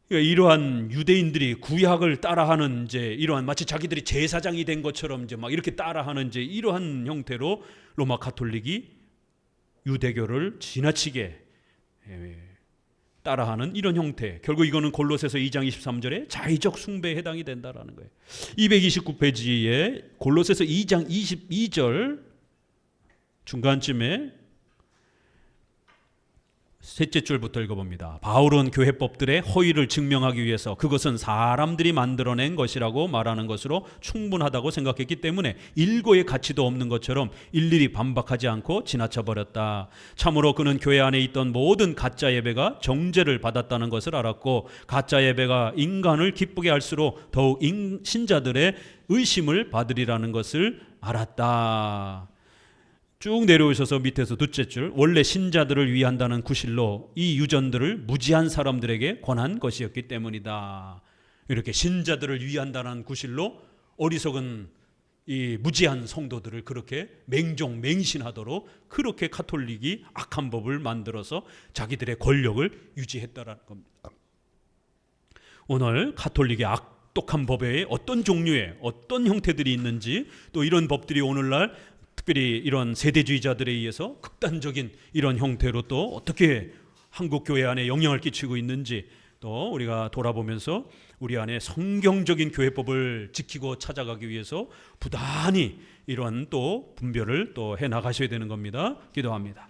그러니까 이러한 유대인들이 구약을 따라하는 이제 이러한 마치 자기들이 제사장이 된 것처럼 이제 막 이렇게 따라하는 이제 이러한 형태로 로마 가톨릭이 유대교를 지나치게 따라하는 이런 형태. 결국 이거는 골로새서 2장 23절에 자의적 숭배에 해당이 된다라는 거예요. 229페이지에 골로새서 2장 22절 중간쯤에 셋째 줄부터 읽어봅니다. 바울은 교회법들의 허위를 증명하기 위해서 그것은 사람들이 만들어낸 것이라고 말하는 것으로 충분하다고 생각했기 때문에 일고의 가치도 없는 것처럼 일일이 반박하지 않고 지나쳐 버렸다. 참으로 그는 교회 안에 있던 모든 가짜 예배가 정죄를 받았다는 것을 알았고, 가짜 예배가 인간을 기쁘게 할수록 더욱 신자들의 의심을 받으리라는 것을 알았다. 쭉 내려오셔서 밑에서 둘째 줄, 원래 신자들을 위한다는 구실로 이 유전들을 무지한 사람들에게 권한 것이었기 때문이다. 이렇게 신자들을 위한다는 구실로 어리석은 이 무지한 성도들을 그렇게 맹신하도록 그렇게 가톨릭이 악한 법을 만들어서 자기들의 권력을 유지했다라는 겁니다. 오늘 가톨릭의 악독한 법에 어떤 종류의 어떤 형태들이 있는지, 또 이런 법들이 오늘날 특별히 이런 세대주의자들에 의해서 극단적인 이런 형태로 또 어떻게 한국 교회 안에 영향을 끼치고 있는지 또 우리가 돌아보면서 우리 안에 성경적인 교회법을 지키고 찾아가기 위해서 부단히 이런 또 분별을 또 해 나가셔야 되는 겁니다. 기도합니다.